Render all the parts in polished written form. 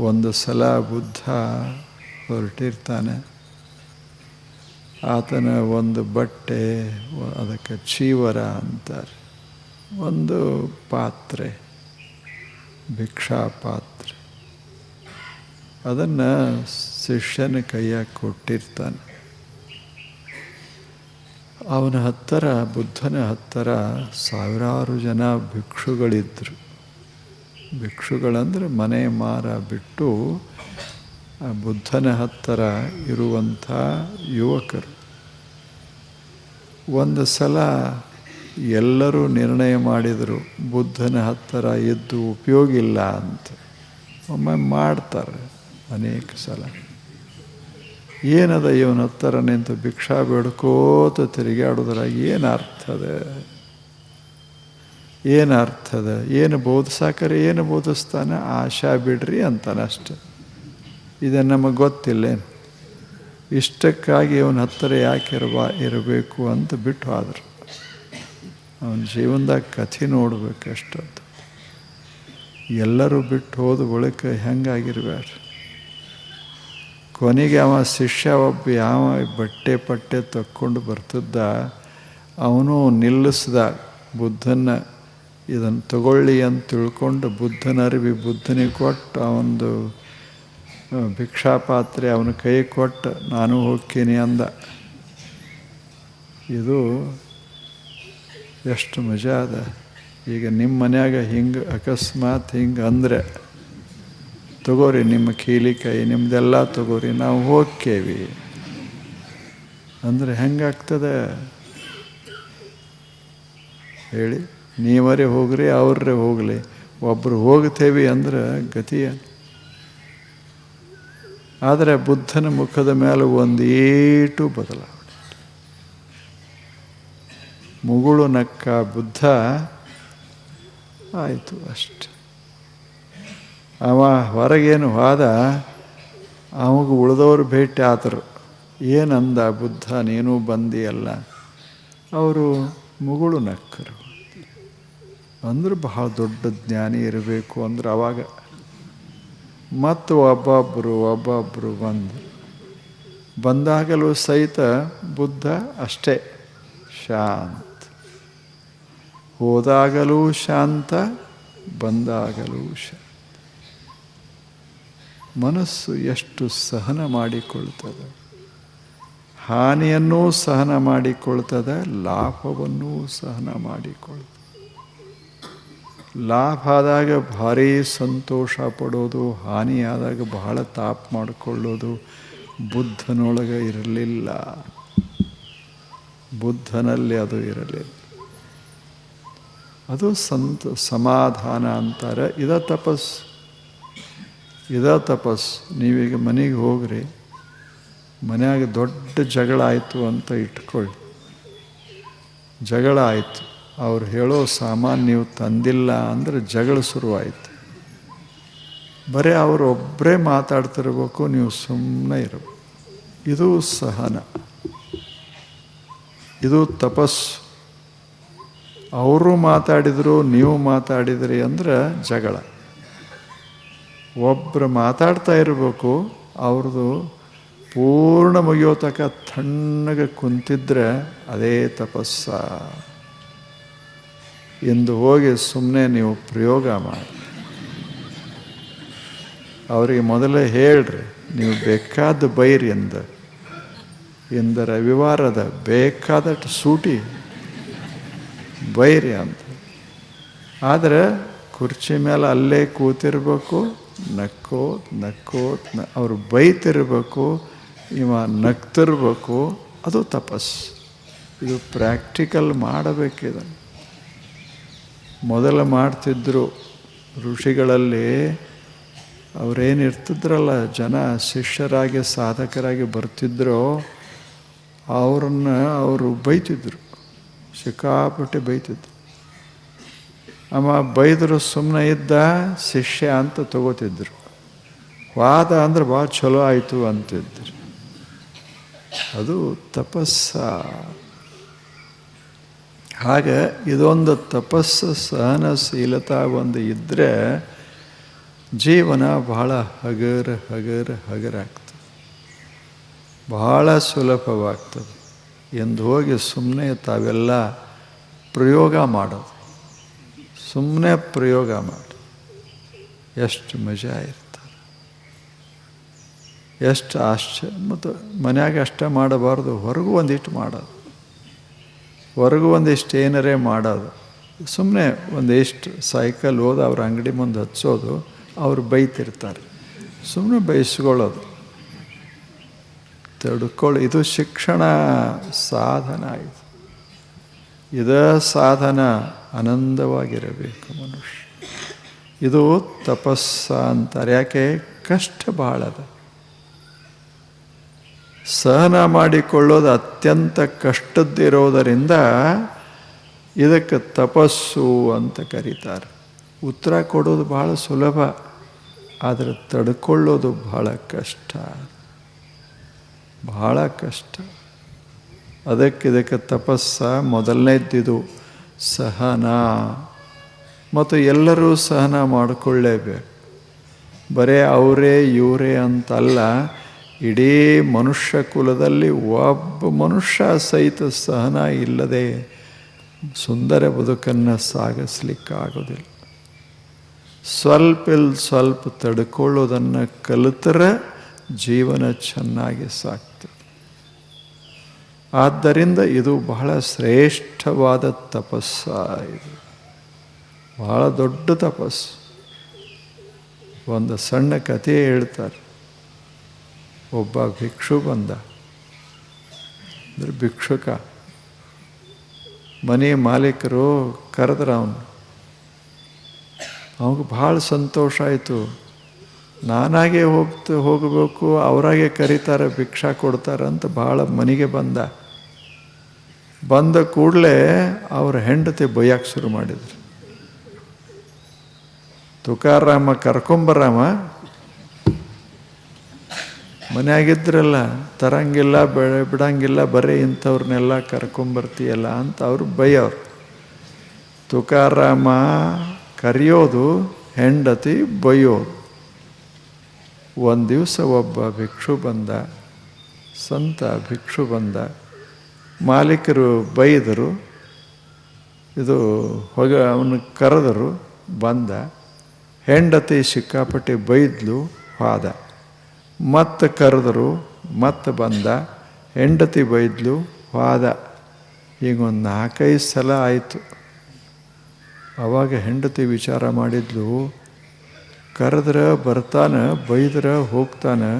ಒಂದು ಸಲ ಬುದ್ಧ ಹೊರಟಿರ್ತಾನೆ. ಆತನ ಒಂದು ಬಟ್ಟೆ, ಅದಕ್ಕೆ ಚೀವರ ಅಂತಾರೆ, ಒಂದು ಪಾತ್ರೆ, ಭಿಕ್ಷಾ ಪಾತ್ರೆ, ಅದನ್ನು ಶಿಷ್ಯನ ಕೈಯಾಗ ಕೊಟ್ಟಿರ್ತಾನೆ. ಅವನ ಹತ್ತಿರ, ಬುದ್ಧನ ಹತ್ತಿರ ಸಾವಿರಾರು ಜನ ಭಿಕ್ಷುಗಳಿದ್ದರು. ಭಿಕ್ಷುಗಳಂದರೆ ಮನೆ ಮಾರ ಬಿಟ್ಟು ಆ ಬುದ್ಧನ ಹತ್ತಿರ ಇರುವಂಥ ಯುವಕರು. ಒಂದು ಸಲ ಎಲ್ಲರೂ ನಿರ್ಣಯ ಮಾಡಿದರು, ಬುದ್ಧನ ಹತ್ತಿರ ಇದ್ದು ಉಪಯೋಗ ಇಲ್ಲ ಅಂತ. ಒಮ್ಮೆ ಮಾಡ್ತಾರೆ ಅನೇಕ ಸಲ. ಏನದ ಇವನ ಹತ್ತಿರ ನಿಂತು ಭಿಕ್ಷಾ ಬೇಡ್ಕೋತ ತಿರುಗಾಡೋದ್ರಾಗ ಏನು ಅರ್ಥದ? ಏನು ಅರ್ಥದ? ಏನು ಬೋಧಿಸಾಕರೆ ಏನು ಬೋಧಿಸ್ತಾನೆ? ಆಶಾ ಬಿಡ್ರಿ ಅಂತಾನೆ ಅಷ್ಟೆ. ಇದನ್ನು ನಮಗೆ ಗೊತ್ತಿಲ್ಲೇನು? ಇಷ್ಟಕ್ಕಾಗಿ ಅವನ ಹತ್ತಿರ ಯಾಕೆ ಇರಬೇಕು ಅಂತ ಬಿಟ್ಟು ಆದರು. ಅವನ ಜೀವನದಾಗ ಕಥೆ ನೋಡ್ಬೇಕಷ್ಟದ್ದು. ಎಲ್ಲರೂ ಬಿಟ್ಟು ಹೋದ ಬಳಿಕ ಹೆಂಗಾಗಿರ್ಬೇಡ. ಕೊನೆಗೆ ಅವ ಶಿಷ್ಯ ಒಬ್ಬ ಯಾವ ಬಟ್ಟೆ ಪಟ್ಟೆ ತಕ್ಕೊಂಡು ಬರ್ತಿದ್ದ, ಅವನು ನಿಲ್ಲಿಸ್ದ ಬುದ್ಧನ. ಇದನ್ನು ತಗೊಳ್ಳಿ ಅಂತ ತಿಳ್ಕೊಂಡು ಬುದ್ಧನ ಅರಿವಿ ಬುದ್ಧನಿಗೆ ಕೊಟ್ಟು, ಅವನದು ಭಿಕ್ಷಾಪಾತ್ರೆ ಅವನ ಕೈ ಕೊಟ್ಟು ನಾನು ಹೋಗ್ತೀನಿ ಅಂದ. ಇದು ಎಷ್ಟು ಮಜಾ ಅದ. ಈಗ ನಿಮ್ಮ ಮನ್ಯಾಗ ಹಿಂಗೆ ಅಕಸ್ಮಾತ್ ಹಿಂಗೆ ಅಂದರೆ, ತಗೋರಿ ನಿಮ್ಮ ಕೀಲಿಕಾಯಿ ನಿಮ್ಮದೆಲ್ಲ ತಗೋರಿ ನಾವು ಹೋಗ್ತೇವಿ ಅಂದರೆ ಹೆಂಗಾಗ್ತದೆ ಹೇಳಿ? ನೀವರೇ ಹೋಗ್ರಿ, ಅವ್ರೇ ಹೋಗಲಿ, ಒಬ್ಬರು ಹೋಗ್ತೇವಿ ಅಂದ್ರೆ ಗತಿಯ. ಆದರೆ ಬುದ್ಧನ ಮುಖದ ಮೇಲೆ ಒಂದೇಟು ಬದಲಾವಣೆ. ಮುಗುಳು ನಕ್ಕ ಬುದ್ಧ, ಆಯಿತು ಅಷ್ಟೆ. ಅವ ಹೊರಗೇನು ಹೋದ, ಅವಾಗ ಉಳಿದವರು ಭೇಟಿ ಆದರು. ಏನಂದ ಬುದ್ಧ, ನೀನು ಬಂದಿಯಲ್ಲ? ಅವರು ಮುಗುಳು ನಕ್ಕರು. ಅಂದ್ರೆ ಬಹಳ ದೊಡ್ಡ ಜ್ಞಾನಿ ಇರಬೇಕು ಅಂದ್ರೆ ಅವಾಗ. ಮತ್ತು ಒಬ್ಬೊಬ್ಬರು ಬಂದಾಗಲೂ ಸಹಿತ ಬುದ್ಧ ಅಷ್ಟೇ ಶಾಂತ. ಹೋದಾಗಲೂ ಶಾಂತ, ಬಂದಾಗಲೂ ಶಾಂತ. ಮನಸ್ಸು ಎಷ್ಟು ಸಹನ ಮಾಡಿಕೊಳ್ತದೆ. ಹಾನಿಯನ್ನೂ ಸಹನ ಮಾಡಿಕೊಳ್ತದೆ, ಲಾಭವನ್ನೂ ಸಹನ ಮಾಡಿಕೊಳ್ತದೆ. ಲಾಭ ಆದಾಗ ಭಾರೀ ಸಂತೋಷ ಪಡೋದು, ಹಾನಿಯಾದಾಗ ಬಹಳ ತಾಪ ಮಾಡಿಕೊಳ್ಳೋದು ಬುದ್ಧನೊಳಗೆ ಇರಲಿಲ್ಲ. ಬುದ್ಧನಲ್ಲಿ ಅದು ಇರಲಿಲ್ಲ. ಅದು ಸಮಾಧಾನ ಅಂತಾರೆ. ಇದ ತಪಸ್ಸು. ನೀವೀಗ ಮನೆಗೆ ಹೋಗ್ರಿ, ಮನ್ಯಾಗ ದೊಡ್ಡ ಜಗಳ ಆಯಿತು ಅಂತ ಇಟ್ಕೊಳ್ಳಿ. ಜಗಳ ಆಯಿತು, ಅವ್ರು ಹೇಳೋ ಸಾಮಾನು ನೀವು ತಂದಿಲ್ಲ ಅಂದರೆ ಜಗಳ ಶುರುವಾಯಿತು. ಬರೀ ಅವರೊಬ್ಬರೇ ಮಾತಾಡ್ತಿರ್ಬೇಕು, ನೀವು ಸುಮ್ಮನೆ ಇರಬೇಕು. ಇದು ಸಹನ, ಇದು ತಪಸ್ಸು. ಅವರು ಮಾತಾಡಿದರು, ನೀವು ಮಾತಾಡಿದ್ರಿ ಅಂದ್ರೆ ಜಗಳ. ಒಬ್ಬರು ಮಾತಾಡ್ತಾ ಇರಬೇಕು, ಅವ್ರದ್ದು ಪೂರ್ಣ ಮುಗಿಯೋ ತನಕ ತಣ್ಣಗೆ ಕುಂತಿದ್ರೆ ಅದೇ ತಪಸ್ಸ. ಎಂದು ಹೋಗಿ ಸುಮ್ಮನೆ ನೀವು ಪ್ರಯೋಗ ಮಾಡಿ ಅವರಿಗೆ ಮೊದಲೇ ಹೇಳ್ರಿ, ನೀವು ಬೇಕಾದ ಬೈರಿ ಎಂದ ರವಿವಾರದ ಬೇಕಾದಷ್ಟು ಸೂಟಿ ಬೈರಿ ಅಂತ. ಆದರೆ ಕುರ್ಚಿ ಮೇಲೆ ಅಲ್ಲೇ ಕೂತಿರ್ಬೇಕು, ನಕ್ಕೋತ್ ಅವರು ಬೈತಿರ್ಬೇಕು, ಇವ ನಗ್ತಿರ್ಬೇಕು. ಅದು ತಪಸ್ಸು. ಇದು ಪ್ರಾಕ್ಟಿಕಲ್ ಮಾಡಬೇಕಿದೆ. ಮೊದಲು ಮಾಡ್ತಿದ್ರು ಋಷಿಗಳಲ್ಲಿ. ಅವರೇನಿರ್ತಿದ್ರಲ್ಲ, ಜನ ಶಿಷ್ಯರಾಗಿ ಸಾಧಕರಾಗಿ ಬರ್ತಿದ್ರೋ ಅವರು ಬೈತಿದ್ರು, ಸಿಕ್ಕಾಪಟ್ಟೆ ಬೈತಿದ್ರು. ಅವ ಬೈದರು ಸುಮ್ಮನೆ ಇದ್ದ ಶಿಷ್ಯ ಅಂತ ತಗೋತಿದ್ರು. ವಾದ ಅಂದ್ರೆ ಭಾಳ ಚಲೋ ಆಯಿತು ಅಂತಿದ್ರು. ಅದು ತಪಸ್ಸ. ಹಾಗೆ ಇದೊಂದು ತಪಸ್ಸು, ಸಹನಶೀಲತಾ ಒಂದು ಇದ್ದರೆ ಜೀವನ ಬಹಳ ಹಗರಾಗ್ತದೆ, ಬಹಳ ಸುಲಭವಾಗ್ತದೆ. ಎಂದು ಹೋಗಿ ಸುಮ್ಮನೆ ತಾವೆಲ್ಲ ಪ್ರಯೋಗ ಮಾಡೋದು, ಸುಮ್ಮನೆ ಪ್ರಯೋಗ ಮಾಡಿ ಎಷ್ಟು ಮಜಾ ಇರ್ತದೆ, ಎಷ್ಟು ಆಶ್ಚರ್ಯ. ಮತ್ತು ಮನ್ಯಾಗ ಅಷ್ಟೇ ಮಾಡಬಾರ್ದು, ಹೊರಗೂ ಒಂದಿಷ್ಟು ಮಾಡೋದು, ಹೊರಗೂ ಒಂದಿಷ್ಟು ಏನರೇ ಮಾಡೋದು. ಸುಮ್ಮನೆ ಒಂದಿಷ್ಟು ಸೈಕಲ್ ಹೋದ ಅವ್ರ ಅಂಗಡಿ ಮುಂದೆ ಹಚ್ಚೋದು, ಅವ್ರು ಬೈತಿರ್ತಾರೆ, ಸುಮ್ಮನೆ ಬೈಸ್ಕೊಳ್ಳೋದು, ತಡ್ಕೊಳ್ಳಿ. ಇದು ಶಿಕ್ಷಣ ಸಾಧನ. ಇದೇ ಸಾಧನ ಆನಂದವಾಗಿರಬೇಕು ಮನುಷ್ಯ. ಇದು ತಪಸ್ಸ ಅಂತಾರೆ. ಯಾಕೆ? ಕಷ್ಟ ಭಾಳ ಅದ. ಸಹನ ಮಾಡಿಕೊಳ್ಳೋದು ಅತ್ಯಂತ ಕಷ್ಟದ್ದಿರೋದರಿಂದ ಇದಕ್ಕೆ ತಪಸ್ಸು ಅಂತ ಕರೀತಾರೆ. ಉತ್ತರ ಕೊಡೋದು ಬಹಳ ಸುಲಭ, ಆದರೆ ತಡ್ಕೊಳ್ಳೋದು ಬಹಳ ಕಷ್ಟ, ಬಹಳ ಕಷ್ಟ. ಇದಕ್ಕೆ ತಪಸ್ಸ ಮೊದಲನೇದ್ದಿದು ಸಹನ. ಮತ್ತು ಎಲ್ಲರೂ ಸಹನ ಮಾಡಿಕೊಳ್ಳೇಬೇಕು. ಬರೇ ಅವರೇ ಇವರೇ ಅಂತಲ್ಲ, ಇಡೀ ಮನುಷ್ಯ ಕುಲದಲ್ಲಿ ಒಬ್ಬ ಮನುಷ್ಯ ಸಹಿತ ಸಹನ ಇಲ್ಲದೆ ಸುಂದರ ಬದುಕನ್ನು ಸಾಗಿಸ್ಲಿಕ್ಕಾಗೋದಿಲ್ಲ. ಸ್ವಲ್ಪ ತಡ್ಕೊಳ್ಳೋದನ್ನು ಕಲಿತರೆ ಜೀವನ ಚೆನ್ನಾಗಿ ಸಾಗ್ತದೆ. ಆದ್ದರಿಂದ ಇದು ಬಹಳ ಶ್ರೇಷ್ಠವಾದ ತಪಸ್ಸ. ಇದು ಬಹಳ ದೊಡ್ಡ ತಪಸ್ಸು. ಒಂದು ಸಣ್ಣ ಕಥೆ ಹೇಳ್ತಾರೆ. ಒಬ್ಬ ಭಿಕ್ಷು ಬಂದ, ಅಂದರೆ ಭಿಕ್ಷುಕ. ಮನೆ ಮಾಲೀಕರು ಕರೆದ್ರೆ ಅವನಿಗೆ ಭಾಳ ಸಂತೋಷ ಆಯಿತು. ನಾನಾಗೆ ಹೋಗಬೇಕು, ಅವರಾಗೆ ಕರೀತಾರೆ, ಭಿಕ್ಷಾ ಕೊಡ್ತಾರೆ ಅಂತ ಭಾಳ ಮನೆಗೆ ಬಂದ ಕೂಡಲೇ ಅವ್ರ ಹೆಂಡತಿ ಬೈಯಕ್ಕೆ ಶುರು ಮಾಡಿದ್ರು. ತುಕಾರಾಮ ಕರ್ಕೊಂಬರಾಮ, ಮನೆಯಾಗಿದ್ರಲ್ಲ, ತರಂಗಿಲ್ಲ ಬಿಡಂಗಿಲ್ಲ, ಬರೀ ಇಂಥವ್ರನ್ನೆಲ್ಲ ಕರ್ಕೊಂಬರ್ತೀಯಲ್ಲ ಅಂತ ಅವರು ಬೈಯವ್ರು. ತುಕಾರಾಮ ಕರೆಯೋದು, ಹೆಂಡತಿ ಬೈಯೋದು. ಒಂದು ದಿವಸ ಒಬ್ಬ ಭಿಕ್ಷು ಬಂದ, ಸಂತ ಭಿಕ್ಷು ಬಂದ. ಮಾಲೀಕರು ಬೈದರು, ಇದು ಅವನು ಕರೆದರು, ಬಂದ. ಹೆಂಡತಿ ಸಿಕ್ಕಾಪಟ್ಟೆ ಬೈದ್ಲು, ಹೋದ. ಮತ್ತೆ ಕರೆದರು, ಮತ್ತೆ ಬಂದ. ಹೆಂಡತಿ ಬೈದ್ಲು, ಹೋದ. ಈಗ ಒಂದು 4-5 ಸಲ ಆಯಿತು. ಆವಾಗ ಹೆಂಡತಿ ವಿಚಾರ ಮಾಡಿದ್ಲು, ಕರೆದ್ರೆ ಬರ್ತಾನೆ, ಬೈದ್ರೆ ಹೋಗ್ತಾನೆ,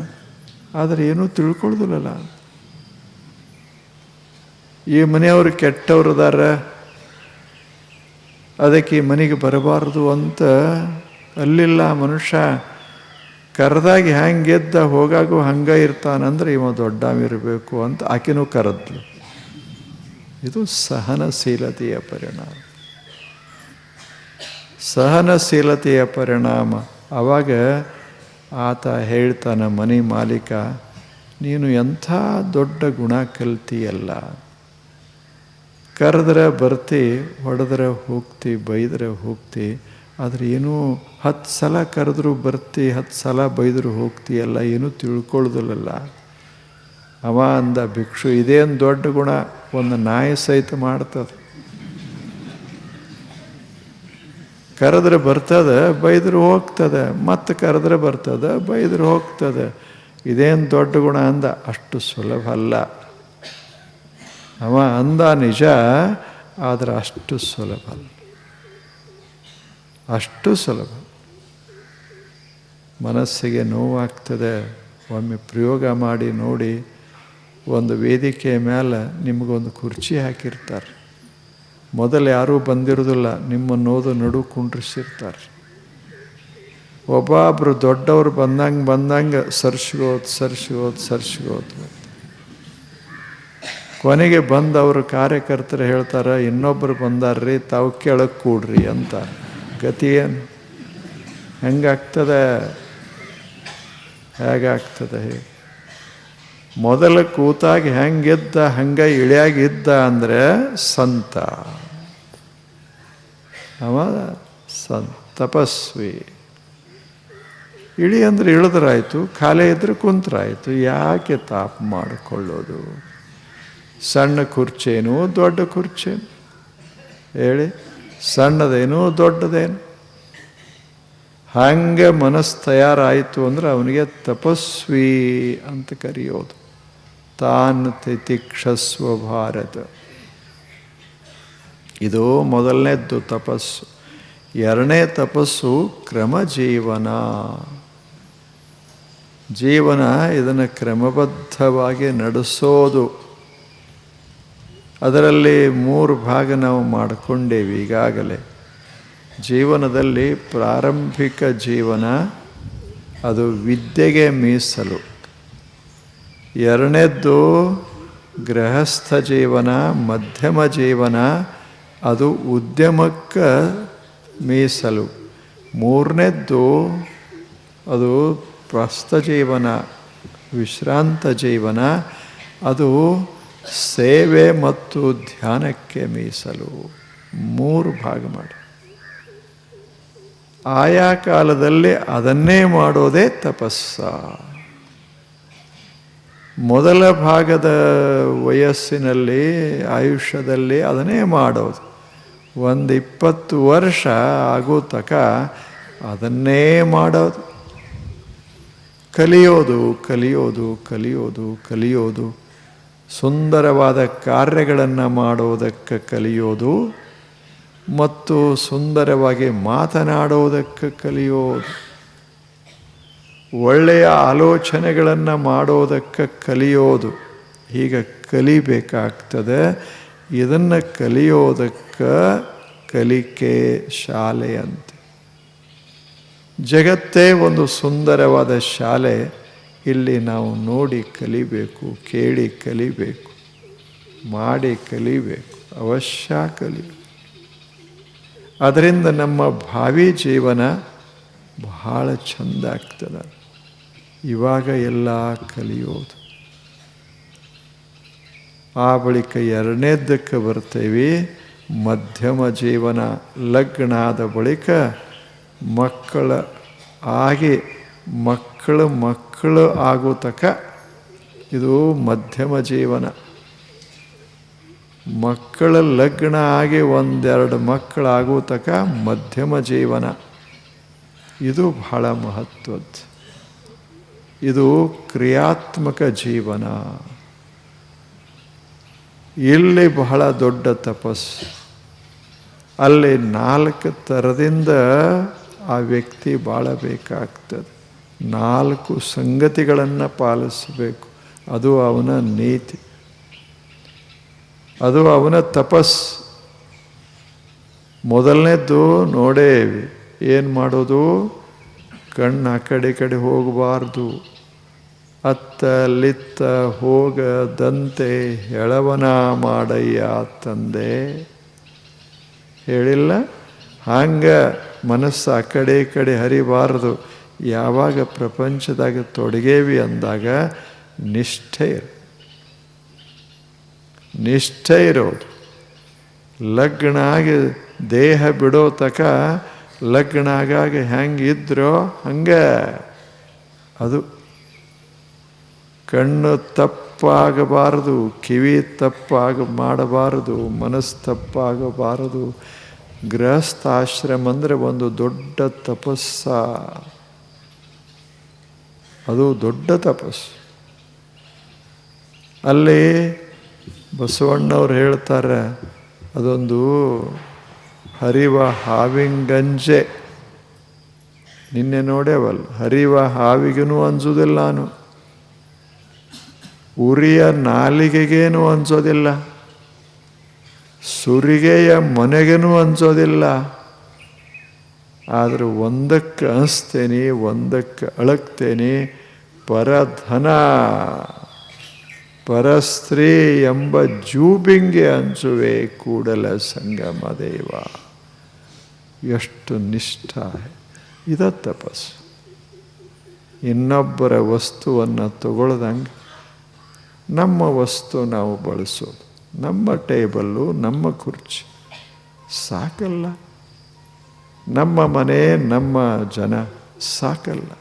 ಆದರೆ ಏನೂ ತಿಳ್ಕೊಳ್ದಿಲ್ಲಲ್ಲ. ಈ ಮನೆಯವರು ಕೆಟ್ಟವ್ರು ಅದಾರ, ಅದಕ್ಕೆ ಈ ಮನೆಗೆ ಬರಬಾರ್ದು ಅಂತ ಅಲ್ಲಿಲ್ಲ. ಮನುಷ್ಯ ಕರೆದಾಗ ಹೆಂಗೆ ಗೆದ್ದ ಹೋಗಾಗೂ ಹಂಗೆ ಇರ್ತಾನಂದ್ರೆ ಇವ ದೊಡ್ಡವಿರಬೇಕು ಅಂತ ಆಕೆನೂ ಕರೆದ್ಲು. ಇದು ಸಹನಶೀಲತೆಯ ಪರಿಣಾಮ, ಸಹನಶೀಲತೆಯ ಪರಿಣಾಮ. ಆವಾಗ ಆತ ಹೇಳ್ತಾನೆ, ಮನೆ ಮಾಲೀಕ, ನೀನು ಎಂಥ ದೊಡ್ಡ ಗುಣ ಕಲ್ತಿಯಲ್ಲ. ಕರೆದ್ರೆ ಬರ್ತಿ, ಹೊಡೆದ್ರೆ ಹೋಗ್ತಿ, ಬೈದ್ರೆ ಹೋಗ್ತಿ, ಆದರೆ ಏನೂ 10 ಸಲ ಕರೆದ್ರೂ ಬರ್ತಿ, 10 ಸಲ ಬೈದರೂ ಹೋಗ್ತೀಯಲ್ಲ, ಏನೂ ತಿಳ್ಕೊಳ್ದಲ್ಲ. ಅವ ಅಂದ ಭಿಕ್ಷು, ಇದೇನು ದೊಡ್ಡ ಗುಣ, ಒಂದು ನಾಯಿ ಸಹಿತ ಮಾಡ್ತದೆ. ಕರೆದ್ರೆ ಬರ್ತದೆ, ಬೈದ್ರೆ ಹೋಗ್ತದೆ, ಮತ್ತೆ ಕರೆದ್ರೆ ಬರ್ತದೆ, ಬೈದ್ರೆ ಹೋಗ್ತದೆ. ಇದೇನು ದೊಡ್ಡ ಗುಣ ಅಂದ. ಅಷ್ಟು ಸುಲಭ ಅಲ್ಲ. ಅವ ಅಂದ ನಿಜ, ಆದರೆ ಅಷ್ಟು ಸುಲಭ ಅಲ್ಲ, ಅಷ್ಟು ಸುಲಭ. ಮನಸ್ಸಿಗೆ ನೋವಾಗ್ತದೆ. ಒಮ್ಮೆ ಪ್ರಯೋಗ ಮಾಡಿ ನೋಡಿ. ಒಂದು ವೇದಿಕೆ ಮೇಲೆ ನಿಮಗೊಂದು ಕುರ್ಚಿ ಹಾಕಿರ್ತಾರೆ. ಮೊದಲು ಯಾರೂ ಬಂದಿರೋದಿಲ್ಲ, ನಿಮ್ಮನ್ನೋದು ನಡು ಕುಂಡ್ರಿಸಿರ್ತಾರೆ. ಒಬ್ಬೊಬ್ಬರು ದೊಡ್ಡವರು ಬಂದಂಗೆ ಸರ್ಸ್ಗೋದು. ಕೊನೆಗೆ ಬಂದವರು ಕಾರ್ಯಕರ್ತರು ಹೇಳ್ತಾರೆ, ಇನ್ನೊಬ್ಬರು ಬಂದಾರ್ರಿ, ತಾವು ಕೆಳಗೆ ಕೂಡ್ರಿ ಅಂತ. ಗತಿ ಏನು? ಹೆಂಗಾಗ್ತದೆ? ಹೇಗಾಗ್ತದೆ? ಮೊದಲ ಕೂತಾಗ ಹೆಂಗಿದ್ದ ಹಂಗೆ ಇಳಿಯಾಗಿದ್ದ ಅಂದರೆ ಸಂತ. ಅವ ತಪಸ್ವಿ. ಇಳಿ ಅಂದರೆ ಇಳಿದ್ರಾಯ್ತು, ಖಾಲಿ ಇದ್ರೆ ಕುಂತ್ರಾಯ್ತು. ಯಾಕೆ ತಾಪ ಮಾಡಿಕೊಳ್ಳೋದು? ಸಣ್ಣ ಕುರ್ಚೇನು ದೊಡ್ಡ ಕುರ್ಚೇನು ಹೇಳಿ? ಸಣ್ಣದೇನು ದೊಡ್ಡದೇನು? ಹಾಗೆ ಮನಸ್ಸು ತಯಾರಾಯಿತು ಅಂದರೆ ಅವನಿಗೆ ತಪಸ್ವಿ ಅಂತ ಕರೆಯೋದು. ತಾನ್ ತಿತಿಕ್ಷಸ್ವ ಭಾರತ. ಇದು ಮೊದಲನೇದ್ದು ತಪಸ್ಸು. ಎರಡನೇ ತಪಸ್ಸು ಕ್ರಮಜೀವನ. ಜೀವನ ಇದನ್ನು ಕ್ರಮಬದ್ಧವಾಗಿ ನಡೆಸೋದು. ಅದರಲ್ಲಿ 3 ಭಾಗ ನಾವು ಮಾಡಿಕೊಂಡೇವೆ ಈಗಾಗಲೇ. ಜೀವನದಲ್ಲಿ ಪ್ರಾರಂಭಿಕ ಜೀವನ ಅದು ವಿದ್ಯೆಗೆ ಮೀಸಲು. ಎರಡನೇದ್ದು ಗೃಹಸ್ಥ ಜೀವನ, ಮಧ್ಯಮ ಜೀವನ ಅದು ಉದ್ಯಮಕ್ಕೆ ಮೀಸಲು. ಮೂರನೇದ್ದು ಅದು ಪ್ರಸ್ಥ ಜೀವನ, ವಿಶ್ರಾಂತ ಜೀವನ, ಅದು ಸೇವೆ ಮತ್ತು ಧ್ಯಾನಕ್ಕೆ ಮೀಸಲು. 3 ಭಾಗ ಮಾಡಿ ಆಯಾ ಕಾಲದಲ್ಲಿ ಅದನ್ನೇ ಮಾಡೋದೇ ತಪಸ್ಸ. ಮೊದಲ ಭಾಗದ ವಯಸ್ಸಿನಲ್ಲಿ, ಆಯುಷ್ಯದಲ್ಲಿ ಅದನ್ನೇ ಮಾಡೋದು. 20 ವರ್ಷ ಆಗೋ ತನಕ ಅದನ್ನೇ ಮಾಡೋದು. ಕಲಿಯೋದು ಕಲಿಯೋದು ಕಲಿಯೋದು ಕಲಿಯೋದು. ಸುಂದರವಾದ ಕಾರ್ಯಗಳನ್ನು ಮಾಡೋದಕ್ಕೆ ಕಲಿಯೋದು ಮತ್ತು ಸುಂದರವಾಗಿ ಮಾತನಾಡೋದಕ್ಕೆ ಕಲಿಯೋದು. ಒಳ್ಳೆಯ ಆಲೋಚನೆಗಳನ್ನು ಮಾಡೋದಕ್ಕೆ ಕಲಿಯೋದು. ಹೀಗೆ ಕಲಿಬೇಕಾಗ್ತದೆ. ಇದನ್ನು ಕಲಿಯೋದಕ್ಕೆ ಕಲಿಕೆ ಶಾಲೆ ಅಂತ. ಜಗತ್ತೇ ಒಂದು ಸುಂದರವಾದ ಶಾಲೆ. ಇಲ್ಲಿ ನಾವು ನೋಡಿ ಕಲಿಬೇಕು, ಕೇಳಿ ಕಲಿಬೇಕು, ಮಾಡಿ ಕಲಿಬೇಕು, ಅವಶ್ಯ ಕಲಿಬೇಕು. ಅದರಿಂದ ನಮ್ಮ ಭಾವಿ ಜೀವನ ಬಹಳ ಚೆಂದ ಆಗ್ತದೆ. ಇವಾಗ ಎಲ್ಲ ಕಲಿಯೋದು. ಆ ಬಳಿಕ ಎರಡನೇದಕ್ಕೆ ಬರ್ತೇವೆ, ಮಧ್ಯಮ ಜೀವನ. ಲಗ್ನ ಆದ ಬಳಿಕ ಮಕ್ಕಳ ಆಗಿ ಮಕ್ಕಳು ಆಗೋ ತನಕ ಇದು ಮಧ್ಯಮ ಜೀವನ. ಮಕ್ಕಳ ಲಗ್ನ ಆಗಿ 1-2 ಮಕ್ಕಳಾಗೋ ತನಕ ಮಧ್ಯಮ ಜೀವನ. ಇದು ಬಹಳ ಮಹತ್ವದ್ದು. ಇದು ಕ್ರಿಯಾತ್ಮಕ ಜೀವನ. ಇಲ್ಲಿ ಬಹಳ ದೊಡ್ಡ ತಪಸ್ಸು. ಅಲ್ಲಿ 4 ಥರದಿಂದ ಆ ವ್ಯಕ್ತಿ ಬಾಳಬೇಕಾಗ್ತದೆ. 4 ಸಂಗತಿಗಳನ್ನು ಪಾಲಿಸಬೇಕು. ಅದು ಅವನ ನೀತಿ, ಅದು ಅವನ ತಪಸ್ಸು. ಮೊದಲನೇದ್ದು ನೋಡೇವಿ. ಏನು ಮಾಡೋದು? ಕಣ್ಣು ಆ ಕಡೆ ಈ ಕಡೆ ಹೋಗಬಾರ್ದು. ಅತ್ತ ಲಿತ್ತ ಹೋಗದಂತೆ ಹೆಳವನ ಮಾಡಯ್ಯ ತಂದೆ ಹೇಳಿಲ್ಲ? ಹಂಗೆ ಮನಸ್ಸು ಆ ಕಡೆ ಈ ಕಡೆ ಹರಿಬಾರ್ದು. ಯಾವಾಗ ಪ್ರಪಂಚದಾಗ ತೊಡಗೇವಿ ಅಂದಾಗ ನಿಷ್ಠೆ ಇರೋದು. ಲಗ್ನ ಆಗಿ ದೇಹ ಬಿಡೋ ತಕ ಲಗ್ನ ಆಗಾಗ ಹೆಂಗಿದ್ರೋ ಹಂಗೆ ಅದು. ಕಣ್ಣು ತಪ್ಪಾಗಬಾರದು, ಕಿವಿ ಮಾಡಬಾರದು, ಮನಸ್ಸು ತಪ್ಪಾಗಬಾರದು. ಗೃಹಸ್ಥಾಶ್ರಮ ಅಂದರೆ ಒಂದು ದೊಡ್ಡ ತಪಸ್ಸ. ಅದು ದೊಡ್ಡ ತಪಸ್ಸು. ಅಲ್ಲಿ ಬಸವಣ್ಣವ್ರು ಹೇಳ್ತಾರೆ, ಅದೊಂದು ಹರಿವ ಹಾವಿಂಗಂಜೆ. ನಿನ್ನೆ ನೋಡೇವಲ್ಲ, ಹರಿವ ಹಾವಿಗೂ ಅಂಜೋದಿಲ್ಲ ನಾನು, ಉರಿಯ ನಾಲಿಗೆಗೇನು ಅನ್ಸೋದಿಲ್ಲ, ಸುರಿಗೆಯ ಮನೆಗೇನು ಅನ್ಸೋದಿಲ್ಲ. ಆದರೆ ಒಂದಕ್ಕೆ ಅನಿಸ್ತೇನೆ, ಒಂದಕ್ಕೆ ಅಳಗ್ತೇನೆ. ಪರಧನ ಪರಸ್ತ್ರೀ ಎಂಬ ಜೂಬಿಂಗೆ ಅಂಚುವೆ ಕೂಡಲ ಸಂಗಮ ದೇವ. ಎಷ್ಟು ನಿಷ್ಠ! ಇದ ತಪಸ್ಸು. ಇನ್ನೊಬ್ಬರ ವಸ್ತುವನ್ನು ತಗೊಳ್ದಂಗೆ ನಮ್ಮ ವಸ್ತು ನಾವು ಬಳಸೋದು. ನಮ್ಮ ಟೇಬಲ್ಲು, ನಮ್ಮ ಕುರ್ಚಿ ಸಾಕಲ್ಲ. ನಮ್ಮ ಮನೆ, ನಮ್ಮ ಜನ ಸಾಕಲ್ಲ.